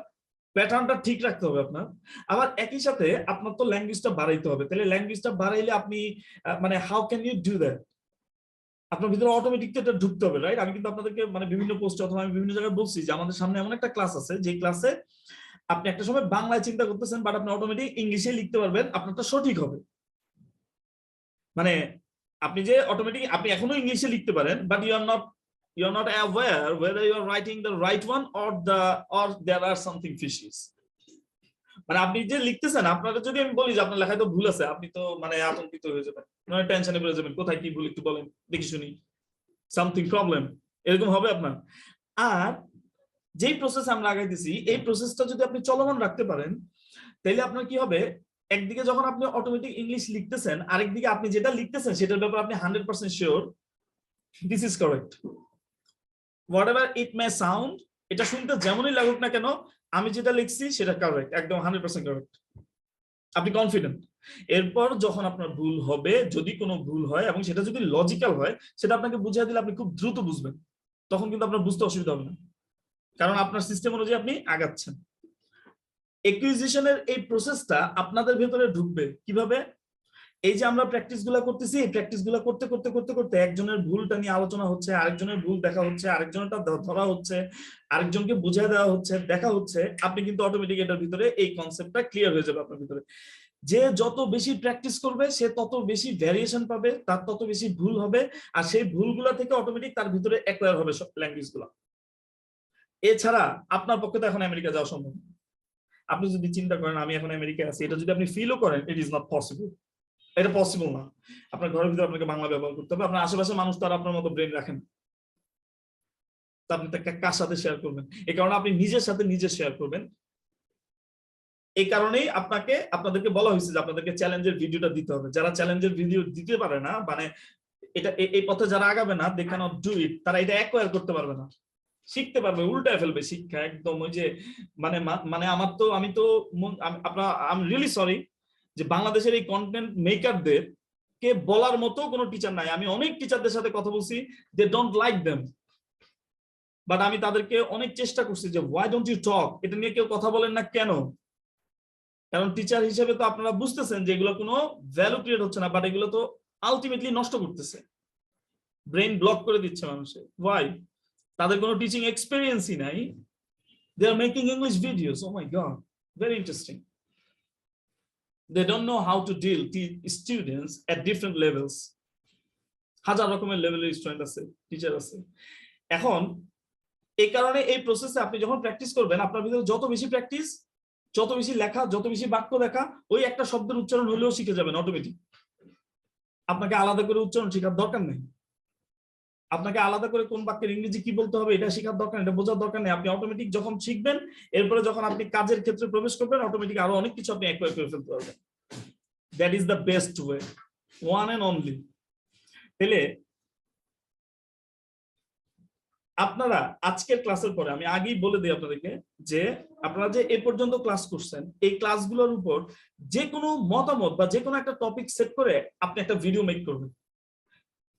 প্যাটার্নটা ঠিক রাখতে হবে আপনার। আবার একই সাথে আপনার তো ল্যাঙ্গুয়েজটা বাড়াইতে হবে। তাহলে ল্যাঙ্গুয়েজটা বাড়াইলে আপনি মানে how can you do that, আপনার ভিতরে অটোমেটিক তো এটা ঢুকতে হবে, রাইট? আমি কিন্তু আপনাদেরকে মানে বিভিন্ন পোস্টে অথবা আমি বিভিন্ন জায়গায় বলছি যে আমাদের সামনে এমন একটা ক্লাস আছে যে ক্লাসে আপনি একটা সময় বাংলায় চিন্তা করতেছেন, বাট আপনি অটোমেটিক ইংলিশে লিখতে পারবেন, আপনারটা সঠিক হবে। মানে আপনি যে অটোমেটিক আপনি এখনো ইংলিশে লিখতে পারেন, but you are not aware whether you are writing the right one or there are something fishes। মানে আপনি যে লিখতেছেন, আপনারা যদি আমি বলি যে আপনার লেখায় তো ভুল আছে, আপনি তো মানে আতঙ্কিত হয়ে যাবেন, মানে টেনশনে পড়ে যাবেন, কোথায় কি ভুল একটু বলেন দেখি শুনি, সামথিং প্রবলেম, এরকম হবে আপনার। আর যেই প্রসেস আমরা আগাইতেছি, এই প্রসেসটা যদি আপনি চলমান রাখতে পারেন, তাহলে আপনার কি হবে, একদিকে যখন আপনি অটোমেটিক ইংলিশ লিখতেছেন, আরেকদিকে আপনি যেটা লিখতেছেন সেটার ব্যাপারে আপনি 100% sure this is correct, what ever it may sound, এটা শুনতে যেমনই লাগুক না কেন, আমি যেটা লিখছি সেটা কারেক্ট, একদম 100% কারেক্ট, আপনি কনফিডেন্ট। এরপর যখন আপনার ভুল হবে, যদি কোনো ভুল হয় এবং সেটা যদি লজিক্যাল হয়, সেটা আপনাকে বুঝিয়ে দিলে আপনি খুব দ্রুত বুঝবেন, তখন কিন্তু আপনার বুঝতে অসুবিধা হবে না, কারণ আপনার সিস্টেম অনুযায়ী আপনি আগাচ্ছেন। একুইজিশনের এই প্রসেসটা আপনাদের ভেতরে ঢুকবে কিভাবে? এই যে আমরা প্র্যাকটিসগুলো করতেছি, এই প্র্যাকটিসগুলো করতে করতে করতে করতে একজনের ভুলটা নিয়ে আলোচনা হচ্ছে, আরেকজনের ভুল দেখা হচ্ছে, আরেকজনেরটা ধরা হচ্ছে, আরেকজনকে বুঝিয়ে দেওয়া হচ্ছে, দেখা হচ্ছে, আপনি কিন্তু অটোমেটিক এটার ভিতরে এই কনসেপ্টটা ক্লিয়ার হয়ে যাবে আপনার ভিতরে। যে যত বেশি প্র্যাকটিস করবে সে তত বেশি ভ্যারিয়েশন পাবে, তার তত বেশি ভুল হবে, আর সেই ভুলগুলো থেকে অটোমেটিক তার ভিতরে অ্যাকোয়ার হবে সব ল্যাঙ্গুয়েজগুলো। এছাড়া আপনার পক্ষে তো এখন আমেরিকা যাওয়া সম্ভব। আপনি যদি চিন্তা করেন আমি এখন আমেরিকায় আছি, এটা যদি আপনি ফিলও করেন, ইট ইজ নট পসিবল, এটা পসিবল না। আপনার ঘরের ভিতরে আপনাকে বাংলা ব্যবহার করতে হবে, আপনার আশেপাশে মানুষ তো আর আপনার মতো ব্রেন রাখেন, তা আপনি কার সাথে শেয়ার করবেন? এই কারণে আপনি নিজের সাথে নিজে শেয়ার করবেন। এই কারণেই আপনাদেরকে বলা হয়েছে যে আপনাদেরকে চ্যালেঞ্জের ভিডিওটা দিতে হবে। যারা চ্যালেঞ্জের ভিডিও দিতে পারে না, মানে এটা এই পথে যারা আগাবে না, দে ক্যানট ডু ইট, তারা এটা অ্যাকোয়ার করতে পারবে না, শিখতে পারবে, উল্টায় ফেলবে শিক্ষা একদম। ওই যে মানে আমি রিয়েলি সরি যে বাংলাদেশের এই কন্টেন্ট মেকারদের কে বলার মতো কোনো টিচার নাই। আমি অনেক টিচারদের সাথে কথা বলছি, they don't like them, but আমি তাদেরকে অনেক চেষ্টা করছি যে ওয়াই ডোন্ট ইউ টক, এটা নিয়ে কেউ কথা বলেন না কেন? কারণ টিচার হিসেবে তো আপনারা বুঝতেছেন যে এগুলো কোনো ভ্যালু ক্রিয়েট হচ্ছে না, বাট এগুলো তো আলটিমেটলি নষ্ট করতেছে, ব্রেন ব্লক করে দিচ্ছে মানুষের। ওয়াই? তাদের কোনো টিচিং এক্সপেরিয়েন্সই নাই, they are making English videos, oh my god, very interesting. They don't know how to deal with students at different levels. হাজার রকমের লেভেলের স্টুডেন্ট আছে, টিচার আছে। এখন এই কারণে এই প্রসেসে আপনি যখন প্র্যাকটিস করবেন, আপনার ভিতরে যত বেশি প্র্যাকটিস, যত বেশি লেখা, যত বেশি বাক্য দেখা, ওই একটা শব্দের উচ্চারণ হলেও শিখে যাবেন অটোমেটিক। আপনাকে আলাদা করে উচ্চারণ শেখার দরকার নেই, আপনাকে আলাদা করে কোন বাক্যের ইংরেজি কি বলতে হবে এটা শেখার দরকার নেই, এটা বোঝার দরকার নেই। আপনি অটোমেটিক যখন শিখবেন, এরপরে যখন আপনি কাজের ক্ষেত্রে প্রবেশ করবেন, অটোমেটিক আরো অনেক কিছু আপনি অ্যাকোয়ার করে ফেলতে পারবেন। That is the best way, one and only. তাহলে আপনারা আজকের ক্লাসের পরে, আমি আগেই বলে দিই আপনাদেরকে যে আপনারা যে এ পর্যন্ত ক্লাস করছেন, এই ক্লাসগুলোর উপর যে কোনো মতামত বা যে কোনো একটা টপিক সেট করে আপনি একটা ভিডিও মেক করবেন।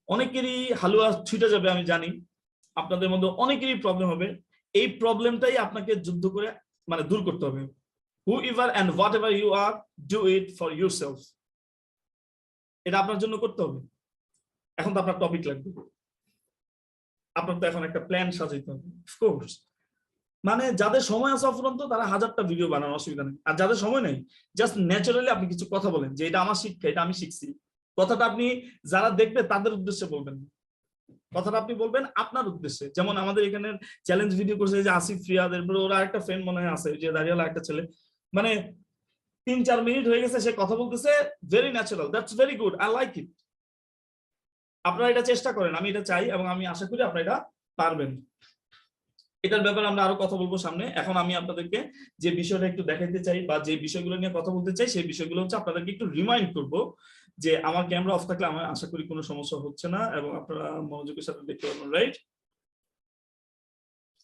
অনেকেরই হালুয়া ছুটে যাবে, আমি জানি আপনাদের মধ্যে অনেকেরই প্রবলেম হবে। এই প্রবলেমটাই আপনাকে যুদ্ধ করে মানে দূর করতে হবে। whoever and whatever you are, do it for yourself, এটা আপনার জন্য করতে হবে। এখন তো আপনার টপিক লাগবে, আপনার তো এখন একটা প্ল্যান সাজাইতে হবে। অফকোর্স মানে যাদের সময় আছে অফুরন্ত, তারা 1000টা ভিডিও বানানোর অসুবিধা নেই। আর যাদের সময় নেই, জাস্ট ন্যাচারালি আপনি কিছু কথা বলেন যে এটা আমার শিক্ষা, এটা আমি শিখছি। কথাটা আপনি যারা দেখবে তাদের উদ্দেশ্যে বলবেন, কথাটা আপনি বলবেন আপনার উদ্দেশ্যে। যেমন আমাদের এখানে চ্যালেঞ্জ ভিডিও করছে যে আসিফ, রিয়াদ, এরপরে ওরা একটা ফ্রেন্ড মনে হয় আছে, যে দাঁড়িয়ে একটা ছেলে, মানে 3-4 মিনিট হয়ে গেছে সে কথা বলতেছে, very natural, that's very good, I like it. আপনারা এটা চেষ্টা করেন, আমি এটা চাই এবং আমি আশা করি আপনারা এটা পারবেন। এটার ব্যাপারে আমরা আরো কথা বলবো সামনে। এখন আমি আপনাদেরকে যে বিষয়টা একটু দেখাইতে চাই বা যে বিষয়গুলো নিয়ে কথা বলতে চাই সেই বিষয়গুলো হচ্ছে আপনাদেরকে একটু রিমাইন্ড করব যে আমার ক্যামেরা অফ থাকলে আমার আশা করি কোনো সমস্যা হচ্ছে না এবং আপনারা মনোযোগের সাথে দেখতে পারবেন, রাইট?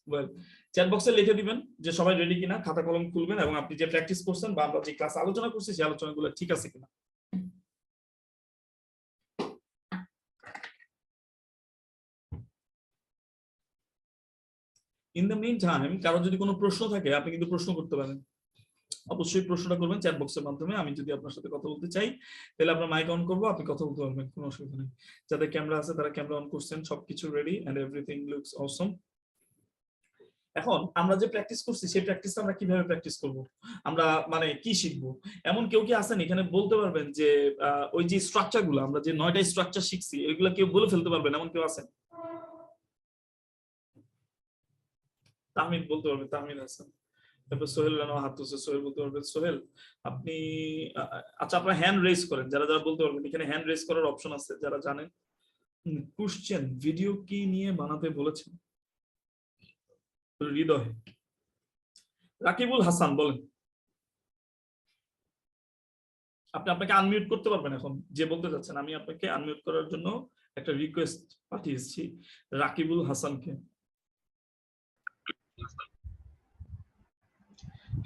ওয়েল, চ্যাট বক্সে লিখে দিবেন যে সবাই রেডি কিনা, খাতা কলম খুলবেন এবং আপনি যে প্র্যাকটিস করছেন বা আমরা যে ক্লাস আলোচনা করছি সেই আলোচনাগুলো ঠিক আছে কিনা। ইন দ্য মিন টাইম কারো যদি কোনো প্রশ্ন থাকে আপনি কিন্তু প্রশ্ন করতে পারেন, অবশ্যই প্রশ্নটা করবেন চ্যাট বক্সের মাধ্যমে। আমি যদি আপনার সাথে কথা বলতে চাই তাহলে আপনার মাইক অন করবো, আপনি কথা বলতে পারবেন, কোনো অসুবিধা নেই। যাদের ক্যামেরা আছে তারা ক্যামেরা অন করছেন, সবকিছু রেডি এন্ড এভরিথিং লুকস অসম। এখন আমরা যে প্র্যাকটিস করছি সেই প্র্যাকটিসটা আমরা কিভাবে প্র্যাকটিস করব, আমরা মানে কি শিখবো? এমন কেউ কি আছেন এখানে বলতে পারবেন যে ওই যে স্ট্রাকচার গুলো আমরা যে 9টা স্ট্রাকচার শিখছি এগুলো কেউ বলে ফেলতে পারবেন, এমন কেউ আছেন? তাহমিদ বলতে পারবেন, তাহমিদ হাসান। তারপর সোহেল রানা হাত তুলছে, সোহেল বলতে পারবেন। সোহেল আপনি আচ্ছা আপনার হ্যান্ড রেজ করেন যারা যারা বলতে পারবেন, এখানে হ্যান্ড রেজ করার অপশন আছে যারা জানেন। কোশ্চেন ভিডিও কি নিয়ে বানাতে বলেছেন? হৃদয়। রাকিবুল হাসান বলেন। আপনি আপনাকে আনমিউট করতে পারবেন এখন, যে বলতে যাচ্ছেন। আমি আপনাকে আনমিউট করার জন্য একটা রিকোয়েস্ট পাঠিয়েছি রাকিবুল হাসানকে।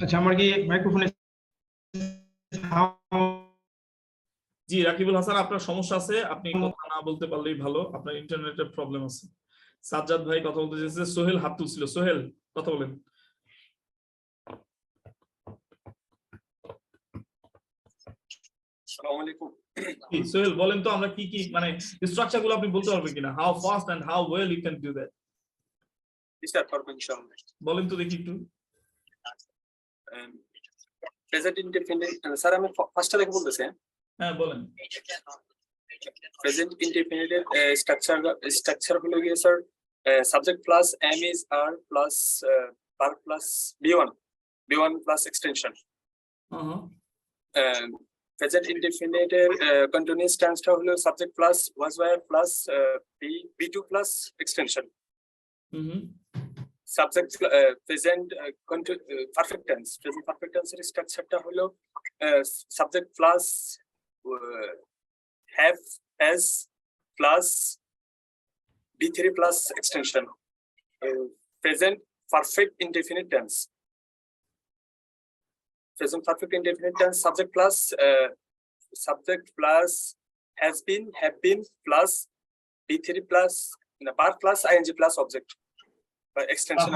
আচ্ছা আমার কি মাইক্রোফোনে? জি রাকিবুল হাসান, আপনার সমস্যা আছে, আপনি কথা না বলতে পারলেই ভালো, আপনার ইন্টারনেটের প্রবলেম আছে। সাজ্জাদ ভাই কথা বলতে চাইছে, সোহেল হাত তুলছিল, সোহেল কথা বলেন। আসসালামু আলাইকুম। সোহেল বলেন তো আমরা কি কি মানে স্ট্রাকচার গুলো আপনি বলতে পারবেন কিনা, how fast and how well you can do that. জি স্যার, পারবো ইনশাআল্লাহ। বলেন তো দেখি একটু। প্রেজেন্ট ইনডিফিনিট স্যার আমি ফার্স্টে দেখে বলতেছি। হ্যাঁ বলেন। প্রেজেন্ট ইনডিফিনিটের স্ট্রাকচার হলো গিয়ে sir subject plus am is are plus verb plus বি1 প্লাস এক্সটেনশন। প্রেজেন্ট ইনডিফিনিটের কন্টিনিউয়াস টেন্সটা হলো subject plus was were plus বি2 plus extension. Subject present perfect tense, present perfect টেন্সের স্ট্রাকচারটা হলো subject plus have, has plus B3 plus extension. Present perfect indefinite tense. Present perfect indefinite tense subject plus has been, have been plus B3 plus verb plus ing plus object. Extension.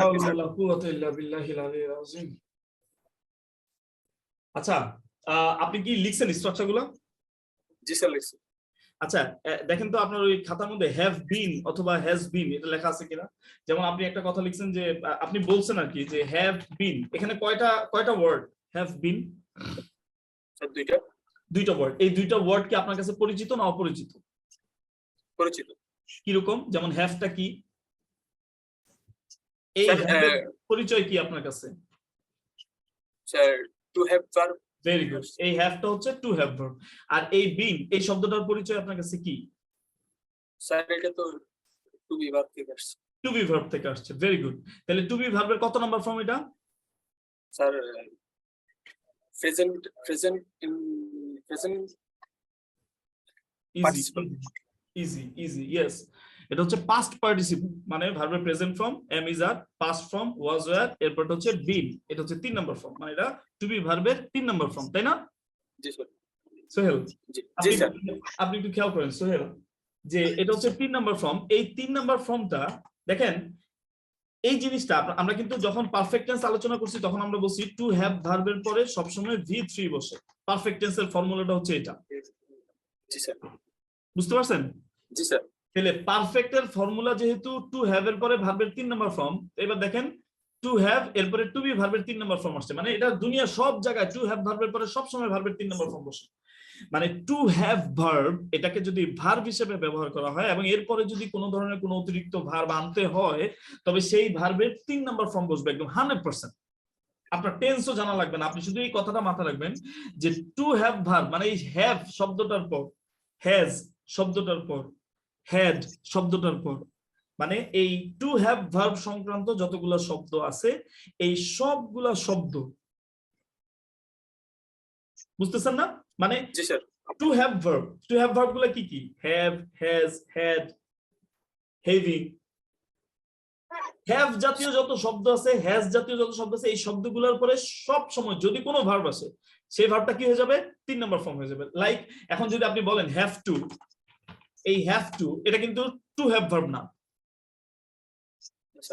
আচ্ছা আপনি কি লিখছেন structure গুলো? জি sir লিখছি। আচ্ছা দেখেন তো আপনার ওই খাতার মধ্যে হ্যাভ বিন অথবা হ্যাজ বিন এটা লেখা আছে কিনা। যেমন আপনি একটা কথা লিখছেন যে আপনি বলছেন আর কি যে হ্যাভ বিন, এখানে কয়টা ওয়ার্ড হ্যাভ বিন? স্যার দুইটা ওয়ার্ড। এই দুইটা ওয়ার্ড কি আপনার কাছে পরিচিত না অপরিচিত? পরিচিত। কিরকম? যেমন হ্যাভটা কি, এই পরিচয় কি আপনার কাছে? Sir to have verb. Very good, এই হ্যাভটা হচ্ছে টু হ্যাভ ভার্ব। আর এই বিন এই শব্দটার পরিচয় আপনার কাছে কি? স্যার এটা তো টু বি ভার্ব থেকে আসছে। টু বি ভার্ব থেকে আসছে, ভেরি গুড। তাহলে টু বি ভার্বের কত নাম্বার ফর্ম এটা? স্যার প্রেজেন্ট ইজি ইয়েস, এটা হচ্ছে পাস্ট পার্টিসিপল মানে ভার্বের present form am is are, past form was were, এরপর হচ্ছে বিন, এটা হচ্ছে 3 নাম্বার ফর্ম, মানে এটা টু বি ভার্বের 3 নাম্বার ফর্ম, তাই না? জি স্যার। সোহেল জি স্যার, আপনি একটু খেয়াল করেন সোহেল যে এটা হচ্ছে 3 নাম্বার ফর্ম। এই 3 নাম্বার ফর্মটা দেখেন, এই জিনিসটা আমরা কিন্তু যখন পারফেক্ট টেন্স আলোচনা করছি তখন আমরা বলছি টু হ্যাভ ভার্বের পরে সবসময় V3 বসে। পারফেক্ট টেন্সের ফর্মুলাটা হচ্ছে এটা। জি স্যার। বুঝতে পারছেন? জি স্যার। তাহলে পারফেক্টের ফর্মুলা যেহেতু টু হ্যাভ এর পরে ভার্বের 3 নাম্বার ফর্ম, এবার দেখেন টু হ্যাভ এরপরে টু বি ভার্বের 3 নাম্বার ফর্ম আসছে, মানে এটা দুনিয়ার সব জায়গায় টু হ্যাভ ভার্বের পরে সব সময় ভার্বের 3 নাম্বার ফর্ম বসে। মানে টু হ্যাভ ভার্ব এটাকে যদি ভার্ব হিসেবে ব্যবহার করা হয় এবং এরপরে যদি কোনো ধরনের কোনো অতিরিক্ত ভার্ব আনতে হয় তবে সেই ভার্বের 3 নাম্বার ফর্ম বসবে একদম 100%। আপনার টেন্সও জানা লাগবে না, আপনি শুধু এই কথাটা মাথায় রাখবেন যে টু হ্যাভ ভার্ব মানে এই হ্যাভ শব্দটার পর, হ্যাজ শব্দটার পর, হ্যাড শব্দটার পর, মানে এই টু হ্যাভ ভার্ব সংক্রান্ত যতগুলো শব্দ আছে এই সবগুলা শব্দ, বুঝতেছেন না? মানে জি স্যার। টু হ্যাভ ভার্ব গুলা কি কি? Have, has, had, having. Have জাতীয় যত শব্দ আছে, হ্যাজ জাতীয় যত শব্দ আছে, এই শব্দগুলোর পরে সব সময় যদি কোনো ভার্ব আসে সেই ভার্বটা কি হয়ে যাবে? 3 নাম্বার ফর্ম হয়ে যাবে। লাইক এখন যদি আপনি বলেন হ্যাভ টু, এই হ্যাভ টু এটা কিন্তু টু হ্যাভ ভার্ব না।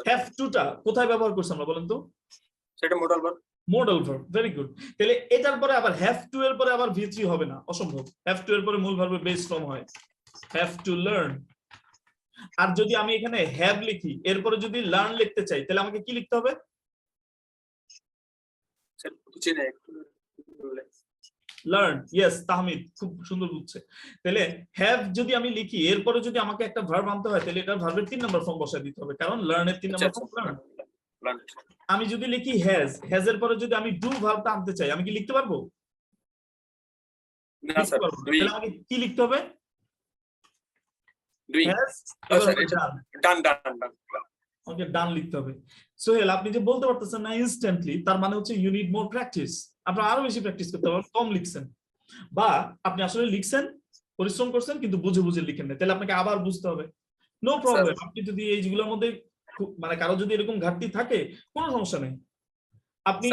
হ্যাভ টুটা কোথায় ব্যবহার করছি আমরা বলেন তো? সেটা modal verb. Modal verb, very good. তাহলে এটার পরে আবার হ্যাভ টু এর পরে আবার V3 হবে না, অসম্ভব। হ্যাভ টু এর পরে মূল ভার্বের বেস ফর্ম হয় হ্যাভ টু লার্ন। আর যদি আমি এখানে হ্যাভ লিখি এরপরে যদি লার্ন লিখতে চাই তাহলে আমাকে কি লিখতে হবে? স্যার বুঝি না একটু। লার্ন। ইয়েস, তাহমিদ খুব সুন্দর বুঝছে। তাহলে হ্যাভ যদি আমি লিখি এরপরে যদি আমাকে একটা ভার্ব আনতে হয় তাহলে এটা ভার্বের 3 নাম্বার ফর্ম বসায় দিতে হবে, কারণ লার্নের 3 নাম্বার ফর্ম লার্ন। আমি যদি লিখি হ্যাজ এর পরে যদি আমি ডু ভার্বটা আনতে চাই আমি কি লিখতে পারবো? না স্যার। তাহলে আমাকে কি লিখতে হবে? ডুইং। হ্যাজ স্যার এটা ডান ডান ডান। ওকে, ডান লিখতে হবে। সোহেল আপনি যে বলতে পারতেছেন না ইনস্ট্যান্টলি, তার মানে হচ্ছে ইউ নিড মোর প্র্যাকটিস। আপনার আরো বেশি প্র্যাকটিস করতে হবে, কম লিখছেন, বা আপনি আসলে লিখছেন, পরিশ্রম করছেন কিন্তু বুঝে বুঝে লিখেন না, তাহলে আপনাকে আবার বুঝতে হবে। No problem. আপনি যদি এইগুলোর মধ্যে মানে কারো যদি এরকম ঘাটতি থাকে কোনো সমস্যা নেই, আপনি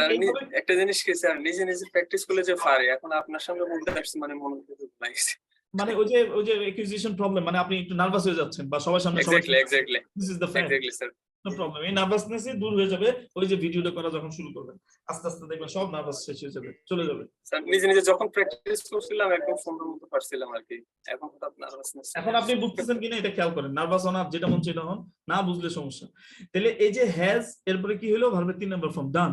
একটা জিনিস কি স্যার, নিজে নিজে প্র্যাকটিস করলে যে পারে, এখন আপনার সামনে বলতে আসছে মানে মনে লাগছে, মানে ওই যে অ্যাকুইজিশন প্রবলেম, মানে আপনি একটু নার্ভাস হয়ে যাচ্ছেন বা সবার সামনে exactly this is the fact. Sir. No problem, এই নার্ভাসনেসই দূর হয়ে যাবে ওই যে ভিডিওটা করা যখন শুরু করবেন, আস্তে আস্তে দেখবেন সব নার্ভাস শেষ হয়ে যাবে, চলে যাবে। স্যার নিজে নিজে যখন প্র্যাকটিস করছিলাম একদম সুন্দর মতো পারছিলাম আর কি, এখন হঠাৎ নার্ভাসনেস। এখন আপনি বুঝতেছেন কিনা এটা খেয়াল করেন, নার্ভাস হন আর যেটা মন সেটা হন, না বুঝলে সমস্যা। তাহলে এই যে হ্যাজ এরপরে কি হলো? ভার্বের 3 নাম্বার ফর্ম ডান।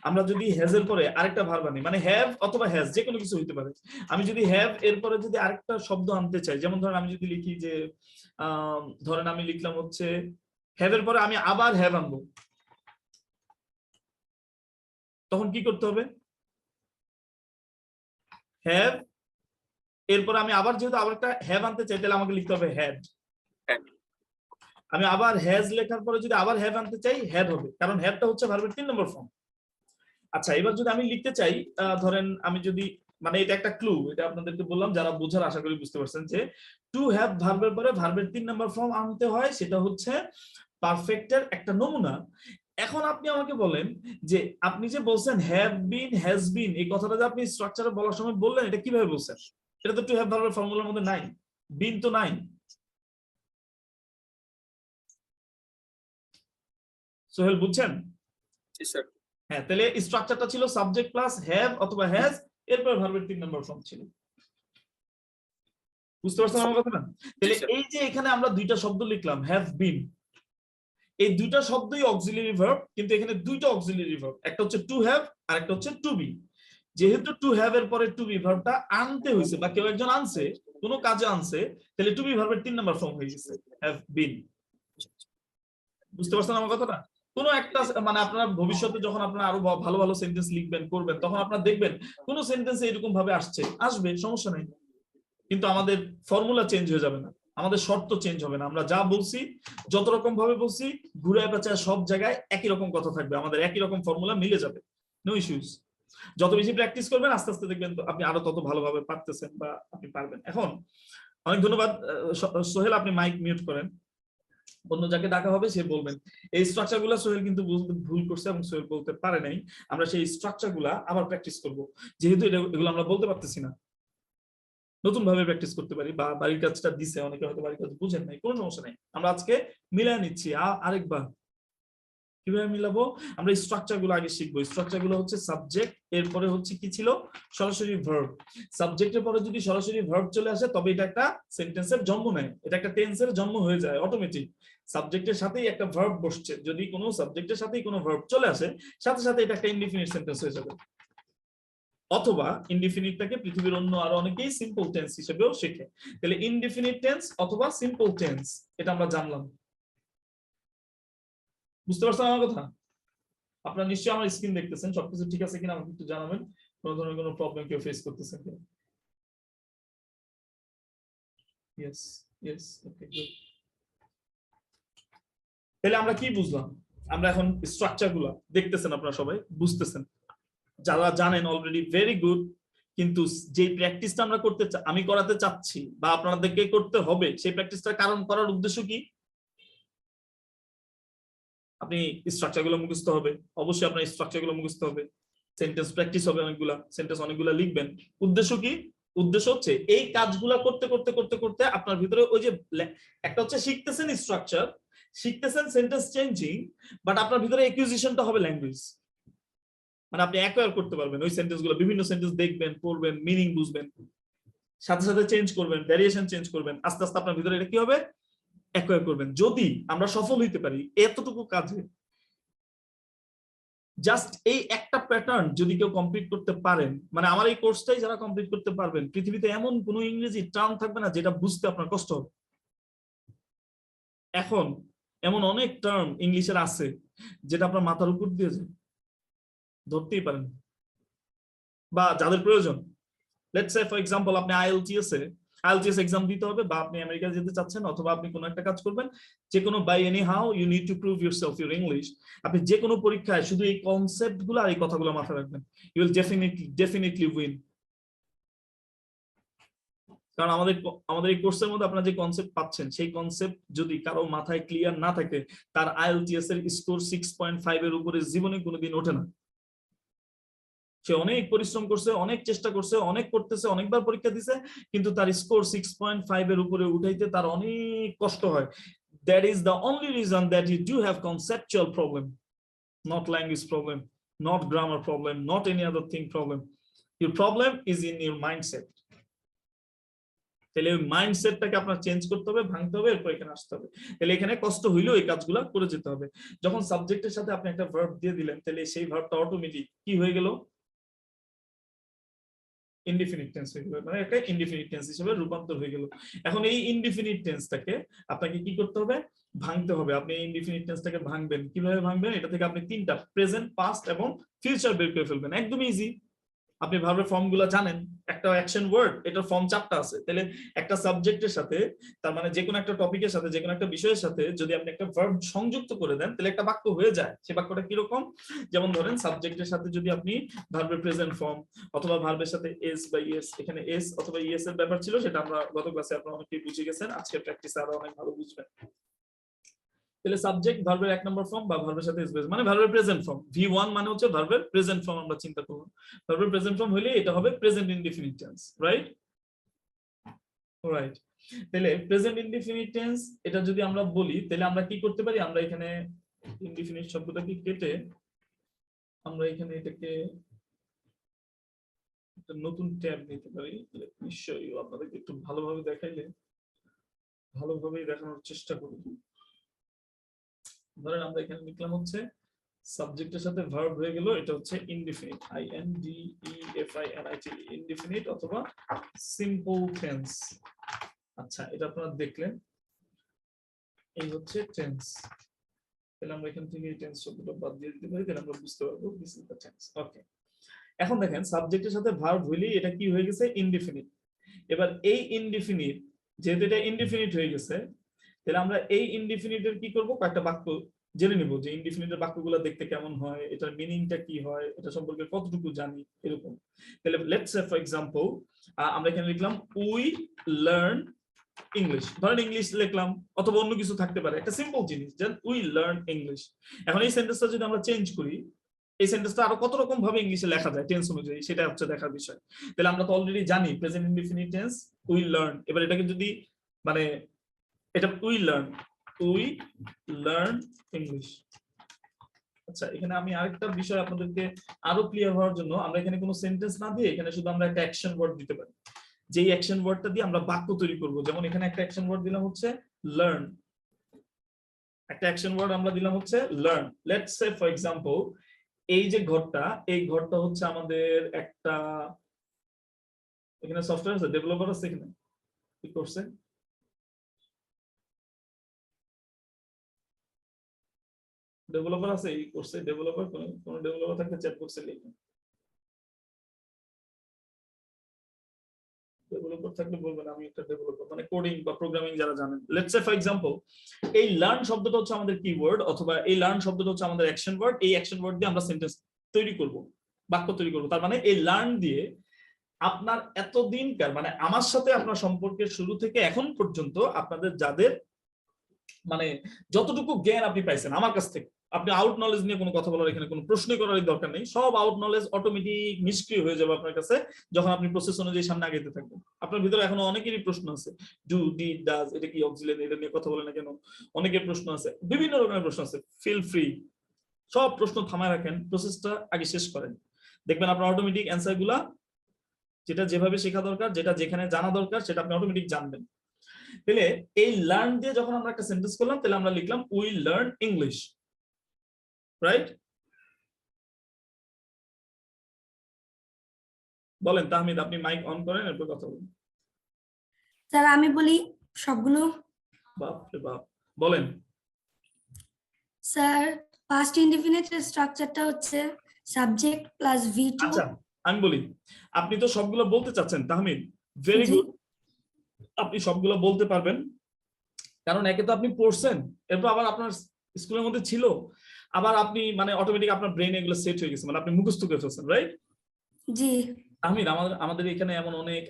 আমরা যদি হ্যাজ এর পরে আরেকটা ভার্ব আনি, মানে হ্যাভ অথবা হ্যাজ যে কোনো কিছু হতে পারে, আমি যদি হ্যাভ এরপরে যদি আরেকটা শব্দ আনতে চাই, যেমন ধরেন আমি যদি লিখি যে ধরেন আমি লিখলাম হচ্ছে হ্যাভ এর পরে আমি আবার হ্যাভ আনবো, তখন কি করতে হবে? হ্যাভ এরপর আমি আবার যেহেতু আবার একটা হ্যাভ আনতে চাই তাহলে আমাকে লিখতে হবে হ্যাড। আমি আবার হ্যাজ লেখার পরে যদি আবার হ্যাভ আনতে চাই হ্যাড হবে, কারণ হ্যাডটা হচ্ছে ভার্বের 3 নম্বর ফর্ম। আচ্ছা, এবার যদি আমি লিখতে চাই ধরেন আমি যদি, মানে এটা একটা ক্লু, এটা আপনাদেরকে বললাম, যারা বোঝার আশা করি বুঝতে পারছেন যে টু হ্যাভ ভার্বের পরে ভার্বের 3 নম্বর ফর্ম আনতে হয়, সেটা হচ্ছে পারফেক্টের একটা নমুনা। এখন আপনি আমাকে বলেন যে আপনি যে বলছেন হ্যাভ বিন, হ্যাজ বিন, এই কথাটা যে আপনি স্ট্রাকচারে বলার সময় বললেন, এটা কিভাবে বলছেন? এটা তো টু হ্যাভ ভার্বের ফর্মুলার মধ্যে নাই, বিন তো নাই। সোহেল বুঝছেন? জি স্যার। হ্যাঁ, তাহলে স্ট্রাকচারটা ছিল সাবজেক্ট প্লাস হ্যাভ অথবা হ্যাজ, এরপর ভার্বের 3 নম্বর ফর্ম ছিল। বুঝতে পারছেন আমার কথা না? তাহলে এই যে এখানে আমরা দুইটা শব্দ লিখলাম হ্যাভ বিন, এই দুইটা শব্দই অক্সিলারি ভার্ব, কিন্তু এখানে দুইটা অক্সিলারি ভার্ব, একটা হচ্ছে টু হ্যাভ আর একটা হচ্ছে টু বি। যেহেতু টু হ্যাভ এর পরে টু বি ভার্বটা আনতে হয়েছে বা কেউ একজন আনছে, কোনো কাজে আনছে, তাহলে টু বি ভার্বের 3 নম্বর ফর্ম হয়ে গেছে হ্যাভ বিন। বুঝতে পারছেন আমার কথাটা? কোনো একটা মানে আপনারা ভবিষ্যতে যখন আপনারা আরো ভালো ভালো সেন্টেন্স লিখবেন করবেন, তখন আপনারা দেখবেন কোন সেন্টেন্সে এরকম ভাবে আসবে, সমস্যা নেই, কিন্তু আমাদের ফর্মুলা চেঞ্জ হয়ে যাবে না, আমাদের শর্ত চেঞ্জ হবে না। আমরা যা বলছি, যত রকম ভাবে বলছি, ঘুরে পেঁচায় সব জায়গায় একই রকম কথা থাকবে, আমাদের একই রকম ফর্মুলা মিলে যাবে, নো ইস্যুস। যত বেশি প্র্যাকটিস করবেন আস্তে আস্তে দেখবেন আপনি আরো তত ভালোভাবে পারতেছেন বা আপনি পারবেন। এখন অনেক ধন্যবাদ সোহেল, আপনি মাইক মিউট করেন, অন্য যাকে ডাকা হবে সে বলবেন। এই স্ট্রাকচার গুলা সোহেল কিন্তু ভুল করছে এবং সোহেল বলতে পারে নাই, আমরা সেই স্ট্রাকচার গুলা আবার প্র্যাকটিস করব, যেহেতু এগুলো আমরা বলতে পারতেছি না, নতুন ভাবে প্র্যাকটিস করতে পারি, বা বাড়ির কাজটা দিছে অনেকে হয়তো বাড়ির কাজ বুঝেন নাই, কোনো সমস্যা নাই, আমরা আজকে মিলাই নিচ্ছি আরেকবার। কিভাবে মিলাবো? আমরা স্ট্রাকচার গুলো আগে শিখবো। স্ট্রাকচার গুলো হচ্ছে সাবজেক্ট, এরপরে হচ্ছে কি ছিল? সরাসরি ভার্ব। সাবজেক্টের পরে যদি সরাসরি ভার্ব চলে আসে তবে এটা একটা সেন্টেন্সের জন্ম নেয়, এটা একটা টেন্সের জন্ম হয়ে যায় অটোমেটিক। সাবজেক্টের সাথেই একটা ভার্ব বসছে, যদি কোনো সাবজেক্টের সাথেই কোনো ভার্ব চলে আসে সাথে সাথে এটা একটা ইনডিফিনিট সেন্টেন্স হয়ে যাবে। অথবা ইনডিফিনিটটাকে পৃথিবীর অন্য আরো অনেকেই সিম্পল টেন্স হিসেবেও শেখে। তাহলে ইনডিফিনিট টেন্স অথবা সিম্পল টেন্স, এটা আমরা জানলাম। বুঝতে পারছেন আমার কথা? আপনারা নিশ্চয়ই আমার স্ক্রিন দেখতেছেন, সবকিছু ঠিক আছে কিনা আমাকে একটু জানাবেন, কোনো ধরনের কোনো প্রবলেম কেউ ফেস করতেছেন কিনা। ইয়েস, ইয়েস, ওকে, গুড। তাহলে আমরা কি বুঝলাম? আমরা এখন স্ট্রাকচার গুলা দেখতেছেন, আপনারা সবাই বুঝতেছেন, যারা জানেন অলরেডি ভেরি গুড। কিন্তু যে প্র্যাকটিসটা আমরা আমি করাতে চাচ্ছি বা আপনাদেরকে করতে হবে, সেই প্র্যাকটিসটা কারণ করার উদ্দেশ্য কি? আপনি স্ট্রাকচার গুলো মুখস্থ হবে, অবশ্যই আপনার স্ট্রাকচার গুলো মুখস্থ হবে, সেন্টেন্স প্র্যাকটিস হবে, অনেকগুলা সেন্টেন্স অনেকগুলা লিখবেন। উদ্দেশ্য কি? উদ্দেশ্য হচ্ছে এই কাজগুলা করতে করতে করতে করতে আপনার ভিতরে ওই যে একটা হচ্ছে শিখতেছেন স্ট্রাকচার, শিখতেছেন সেন্টেন্স চেঞ্জিং, বাট আপনার ভিতরে একুইজিশনটা হবে ল্যাঙ্গুয়েজ। মানে আপনি অ্যাকোয়ার করতে পারবেন ওই সেন্টেন্স গুলো, বিভিন্ন সেন্টেন্স দেখবেন, পড়বেন, মিনিং বুঝবেন, সাথে সাথে চেঞ্জ করবেন, ভ্যারিয়েশন চেঞ্জ করবেন, আস্তে আস্তে আপনার ভিতরে এটা কি হবে? অ্যাকোয়ার করবেন। যদি আমরা সফল হইতে পারি এতটুকু কাজে, জাস্ট এই একটা প্যাটার্ন যদি কেউ কমপ্লিট করতে পারেন, মানে আমার এই কোর্সটাই যারা কমপ্লিট করতে পারবেন, পৃথিবীতে এমন কোনো ইংরেজি টার্ম থাকবে না যেটা বুঝতে আপনার কষ্ট হবে। এখন এমন অনেক টার্ম ইংলিশের আছে যেটা আপনার মাথার উপর দিয়ে যায়, ধরতেই পারেন, বা যাদের প্রয়োজন। লেটস সে ফর এক্সাম্পল আপনি আইএলটিএস এক্সাম দিতে হবে, বা আপনি আমেরিকা যেতে চাচ্ছেন, অথবা আপনি কোনো একটা কাজ করবেন, যে কোনো by any how you need to prove yourself your English. আপনি যে কোনো পরীক্ষায় শুধু এই কনসেপ্ট গুলো আর এই কথাগুলো মাথায় রাখবেন, ইউ উইল ডেফিনেটলি উইন। কারণ আমাদের এই কোর্সের মধ্যে আপনারা যে কনসেপ্ট পাচ্ছেন, সেই কনসেপ্ট যদি কারো মাথায় ক্লিয়ার না থাকে, তার আইএলটিএস এর স্কোর 6.5 এর উপরে জীবনে কোনোদিন ওঠে না। সে অনেক পরিশ্রম করছে, অনেক চেষ্টা করছে, অনেক করতেছে, অনেকবার পরীক্ষা দিছে, কিন্তু তার স্কোর 6.5 এর উপরে উঠাইতে তার অনেক কষ্ট হয়। That is the only reason that you do have conceptual problem, not language problem, not grammar problem, not any other thing problem. Your problem is in your mindset. তাহলে ওই মাইন্ডসেটটাকে আপনার চেঞ্জ করতে হবে, ভাঙতে হবে, এরপর এখানে আসতে হবে। তাহলে এখানে কষ্ট হইলেও এই কাজগুলো করে যেতে হবে। যখন সাবজেক্টের সাথে আপনি একটা ভার্ব দিয়ে দিলেন, তাহলে সেই ভার্বটা অটোমেটিক কি হয়ে গেল? ইনডিফিনিট টেন্স হয়ে গেল, মানে একটা ইনডিফিনিট টেন্স হিসেবে রূপান্তর হয়ে গেল। এখন এই ইনডিফিনিট টেন্সটাকে আপনাকে কি করতে হবে? ভাঙতে হবে। আপনি ইনডিফিনিট টেন্সটাকে ভাঙবেন, কিভাবে ভাঙবেন? এটা থেকে আপনি তিনটা প্রেজেন্ট, পাস্ট এবং ফিউচার বের করে ফেলবেন, একদম ইজি। আপনি ভার্বের ফর্ম গুলো জানেন, একটা অ্যাকশন ওয়ার্ড, এটার ফর্ম 4টা আছে। তাহলে একটা সাবজেক্টের সাথে, তার মানে যে কোনো একটা টপিকের সাথে, যে কোনো একটা বিষয়ের সাথে যদি আপনি একটা ভার্ব সংযুক্ত করে দেন, তাহলে একটা বাক্য হয়ে যায়। সেই বাক্যটা কিরকম? যেমন ধরেন সাবজেক্টের সাথে যদি আপনি ভার্বের প্রেজেন্ট ফর্ম, অথবা ভার্বের সাথে এস বা ইএস, এখানে এস অথবা ইএস এর ব্যাপার ছিল, সেটা আমরা গত ক্লাসে আপনারা অনেকেই বুঝে গেছেন, আজকে প্র্যাকটিসে আরো অনেক ভালো বুঝবেন। তাহলে সাবজেক্ট ভার্বের 1 নম্বর ফর্ম বা ভার্বের সাথে এস বেস, মানে ভার্বের প্রেজেন্ট ফর্ম। V1 মানে হচ্ছে ভার্বের প্রেজেন্ট ফর্ম। আমরা চিন্তা করব ভার্বের প্রেজেন্ট ফর্ম হইলে এটা হবে present indefinite tense, right? Right. তাহলে প্রেজেন্ট ইনডিফিনিট টেন্স এটা যদি আমরা বলি, তাহলে আমরা কি করতে পারি? আমরা এখানে ইনডিফিনিট শব্দটাকে কেটে আমরা এখানে এটাকে একটা নতুন ট্যাব নিতে পারি। নিশ্চয়ই আপনাদেরকে একটু ভালোভাবে দেখাইলে ভালোভাবেই দেখানোর চেষ্টা করব। ধরেন আমরা এখানে লিখলাম হচ্ছে সাবজেক্টের সাথে ভার্ব হয়ে গেল, এটা হচ্ছে ইনডিফিনিট, INDEFINIT, ইনডিফিনিট অথবা সিম্পল টেন্স। আচ্ছা, এটা আপনারা দেখলেন, এই হচ্ছে টেন্স। তাহলে আমরা এখান থেকে এই টেন্স শব্দটা বাদ দিয়ে দিতে পারি, তাহলে আমরা বুঝতে পারবো দিস ইজ দ্য টেন্স। ওকে, এখন দেখেন সাবজেক্টের সাথে ভার্ব হইলেই এটা কি হয়ে গেছে? ইনডিফিনিট। এবার এই ইনডিফিনিট, যেহেতু এটা ইনডিফিনিট হয়ে গেছে, তাহলে আমরা এই ইনডিফিনিটের কি করব? কয়েকটা বাক্য জেনে নিব, যে ইনডিফিনিটের বাক্যগুলো দেখতে কেমন হয়, এটার মিনিংটা কি হয়, এটা সম্পর্কে কতটুকু জানি, এরকম। তাহলে লেটস সে ফর এক্সাম্পল আমরা এখানে লিখলাম উই লার্ন ইংলিশ। ধরেন ইংলিশ লিখলাম, অথবা অন্য কিছু থাকতে পারে, একটা সিম্পল জিনিস, যে উই লার্ন ইংলিশ। এখন এই সেন্টেন্সটা যদি আমরা চেঞ্জ করি, এই সেন্টেন্সটা আরো কত রকম ভাবে ইংলিশে লেখা যায় টেন্স অনুযায়ী, সেটা হচ্ছে দেখার বিষয়। তাহলে আমরা তো অলরেডি জানি present indefinite tense we learn. এবার এটাকে যদি মানে এটা উই লার্ন ইংলিশ। আচ্ছা, এখানে আমি আরেকটা বিষয় আপনাদেরকে আরো ক্লিয়ার হওয়ার জন্য, আমরা এখানে কোনো সেন্টেন্স না দিয়ে এখানে শুধু আমরা একটা অ্যাকশন ওয়ার্ড দিতে পারি, যেই অ্যাকশন ওয়ার্ডটা দিয়ে আমরা বাক্য তৈরি করব। যেমন এখানে একটা অ্যাকশন ওয়ার্ড দিলাম হচ্ছে লার্ন, একটা অ্যাকশন ওয়ার্ড আমরা দিলাম হচ্ছে learn. Let's say for example এই যে ঘরটা, এই ঘরটা হচ্ছে আমাদের একটা, এখানে সফটওয়্যার আছে, ডেভেলপার আছে, এখানে কি করছে? ডেভেলপার আছে, এই কোর্সে ডেভেলপার, কোন ডেভেলপার থাকলে চ্যাট বক্সে লিখুন। ডেভেলপার থাকলে বলবেন আমি একটা ডেভেলপার, মানে কোডিং বা প্রোগ্রামিং যারা জানেন। লেটস সে ফর এক্সাম্পল এই লার্ন শব্দটা হচ্ছে আমাদের কিওয়ার্ড, অথবা এই লার্ন শব্দটা হচ্ছে আমাদের অ্যাকশন ওয়ার্ড। এই অ্যাকশন ওয়ার্ড দিয়ে আমরা সেন্টেন্স তৈরি করব, বাক্য তৈরি করব। তার মানে এই লার্ন দিয়ে আপনার এতদিনকার, মানে আমার সাথে আপনার সম্পর্কের শুরু থেকে এখন পর্যন্ত আপনাদের যাদের মানে যতটুকু জ্ঞান আপনি পাইছেন আমার কাছ থেকে, আপনি আউট নলেজ নিয়ে কোনো কথা বলার এখানে কোনো প্রশ্নই করার দরকার নেই। সব আউট নলেজ অটোমেটিক নিষ্ক্রিয় হয়ে যাবে আপনার কাছে যখন আপনি প্রসেস অনুযায়ী সামনে আগাইতে থাকবেন। আপনার ভিতরে এখনো অনেকেরই প্রশ্ন আছে, ডু, ডিড, ডাজ, এটা কি অক্সিলারি, এটা নিয়ে কথা বলে না কেন, অনেকের প্রশ্ন আছে, বিভিন্ন রকমের প্রশ্ন আছে। ফিল ফ্রি, সব প্রশ্ন থামায় রাখেন, প্রসেসটা আগে শেষ করেন, দেখবেন আপনার অটোমেটিক অ্যান্সার গুলা যেটা যেভাবে শেখা দরকার, যেটা যেখানে জানা দরকার সেটা আপনি অটোমেটিক জানবেন। তাহলে এই লার্ন দিয়ে যখন আমরা একটা সেন্টেন্স করলাম, তাহলে আমরা লিখলাম উই লার্ন ইংলিশ, রাইট? বলেন তাহমিদ, আপনি মাইক অন করেন, এরপর কথা বলুন। স্যার আমি বলি সবগুলো। বাপ রে বাপ, বলেন। স্যার পাস্ট ইনডিফিনিট স্ট্রাকচারটা হচ্ছে সাবজেক্ট প্লাস V2। আচ্ছা আমি বলি, আপনি তো সবগুলো বলতে চাচ্ছেন তাহমিদ, ভেরি জি। গুড, আপনি সবগুলো বলতে পারবেন, কারণ একে তো আপনি পড়ছেন, এরপর আবার আপনার স্কুলের মধ্যে ছিল, আবার আপনি মানে অটোমেটিক আপনার ব্রেনে এগুলো সেট হয়ে গেছে, মানে আপনি মুখস্থ করে ফেলছেন, রাইট? জি। তাহমিদ, আমাদের এখানে এমন অনেক,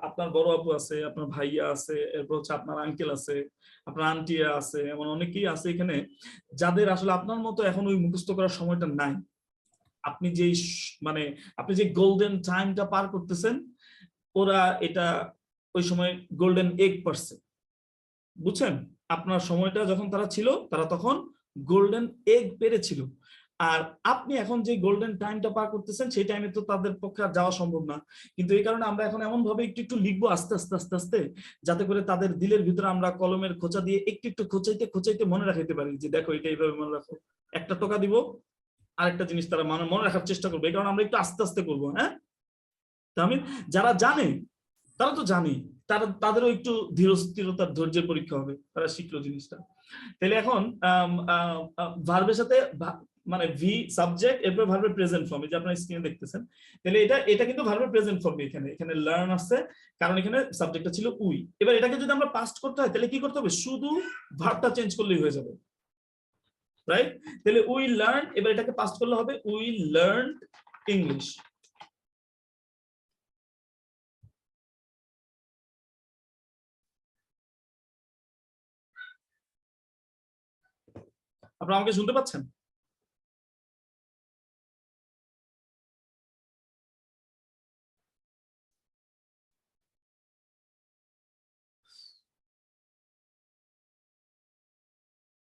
আপনার বড় আপু আছে, আপনার ভাইয়া আছে, এরপর হচ্ছে আপনার আঙ্কেল আছে, আপনার আন্টিয়া আছে, এমন অনেকেই আছে এখানে যাদের আসলে আপনার মতো এখন ওই মুখস্থ করার সময়টা নাই। আপনি যে মানে আপনি যে গোল্ডেন টাইমটা পার করতেছেন, ওরা এটা ওই সময় গোল্ডেন এগ পারছে, বুঝছেন? আপনার সময়টা যখন তারা ছিল, তারা তখন গোল্ডেন এগ পেরেছিল, আর আপনি এখন যে গোল্ডেন টাইমটা পার করতেছেন সেই টাইমে তো তাদের পক্ষে আর যাওয়া সম্ভব না। কিন্তু এই কারণে আমরা এখন এমন ভাবে একটু একটু লিখবো আস্তে আস্তে আস্তে আস্তে, যাতে করে তাদের দিলের ভিতরে আমরা কলমের খোঁচা দিয়ে একটু একটু খোঁচাইতে খোঁচাইতে মনে রাখাইতে পারি যে দেখো এটা এইভাবে মনে রাখো। একটা টোকা দিব, আরেকটা জিনিস তারা মনে রাখার চেষ্টা করবে, এই কারণে আমরা একটু আস্তে আস্তে করবো। হ্যাঁ আমি, যারা জানে তারা তো জানি, তাদেরও একটু ধীরস্থিরতার ধৈর্যের পরীক্ষা হবে, তারা শিখলো জিনিসটা। তাহলে এখন ভার্বের সাথে মানে ভি সাবজেক্ট, এরপর ভার্বের প্রেজেন্ট ফর্ম, এই যে আপনারা স্ক্রিনে দেখতেছেন, তাহলে এটা কিন্তু ভার্বের প্রেজেন্ট ফর্ম। এখানে লার্ন আসছে কারণ এখানে সাবজেক্টটা ছিল উই। এবার এটাকে যদি আমরা পাস্ট করতে হয় তাহলে কি করতে হবে, শুধু ভার্বটা চেঞ্জ করলেই হয়ে যাবে, রাইট? তাহলে উই লার্ন, এবার এটাকে পাস্ট করলে হবে উই লার্ন ইংলিশ। আপনারা আমাকে শুনতে পাচ্ছেন?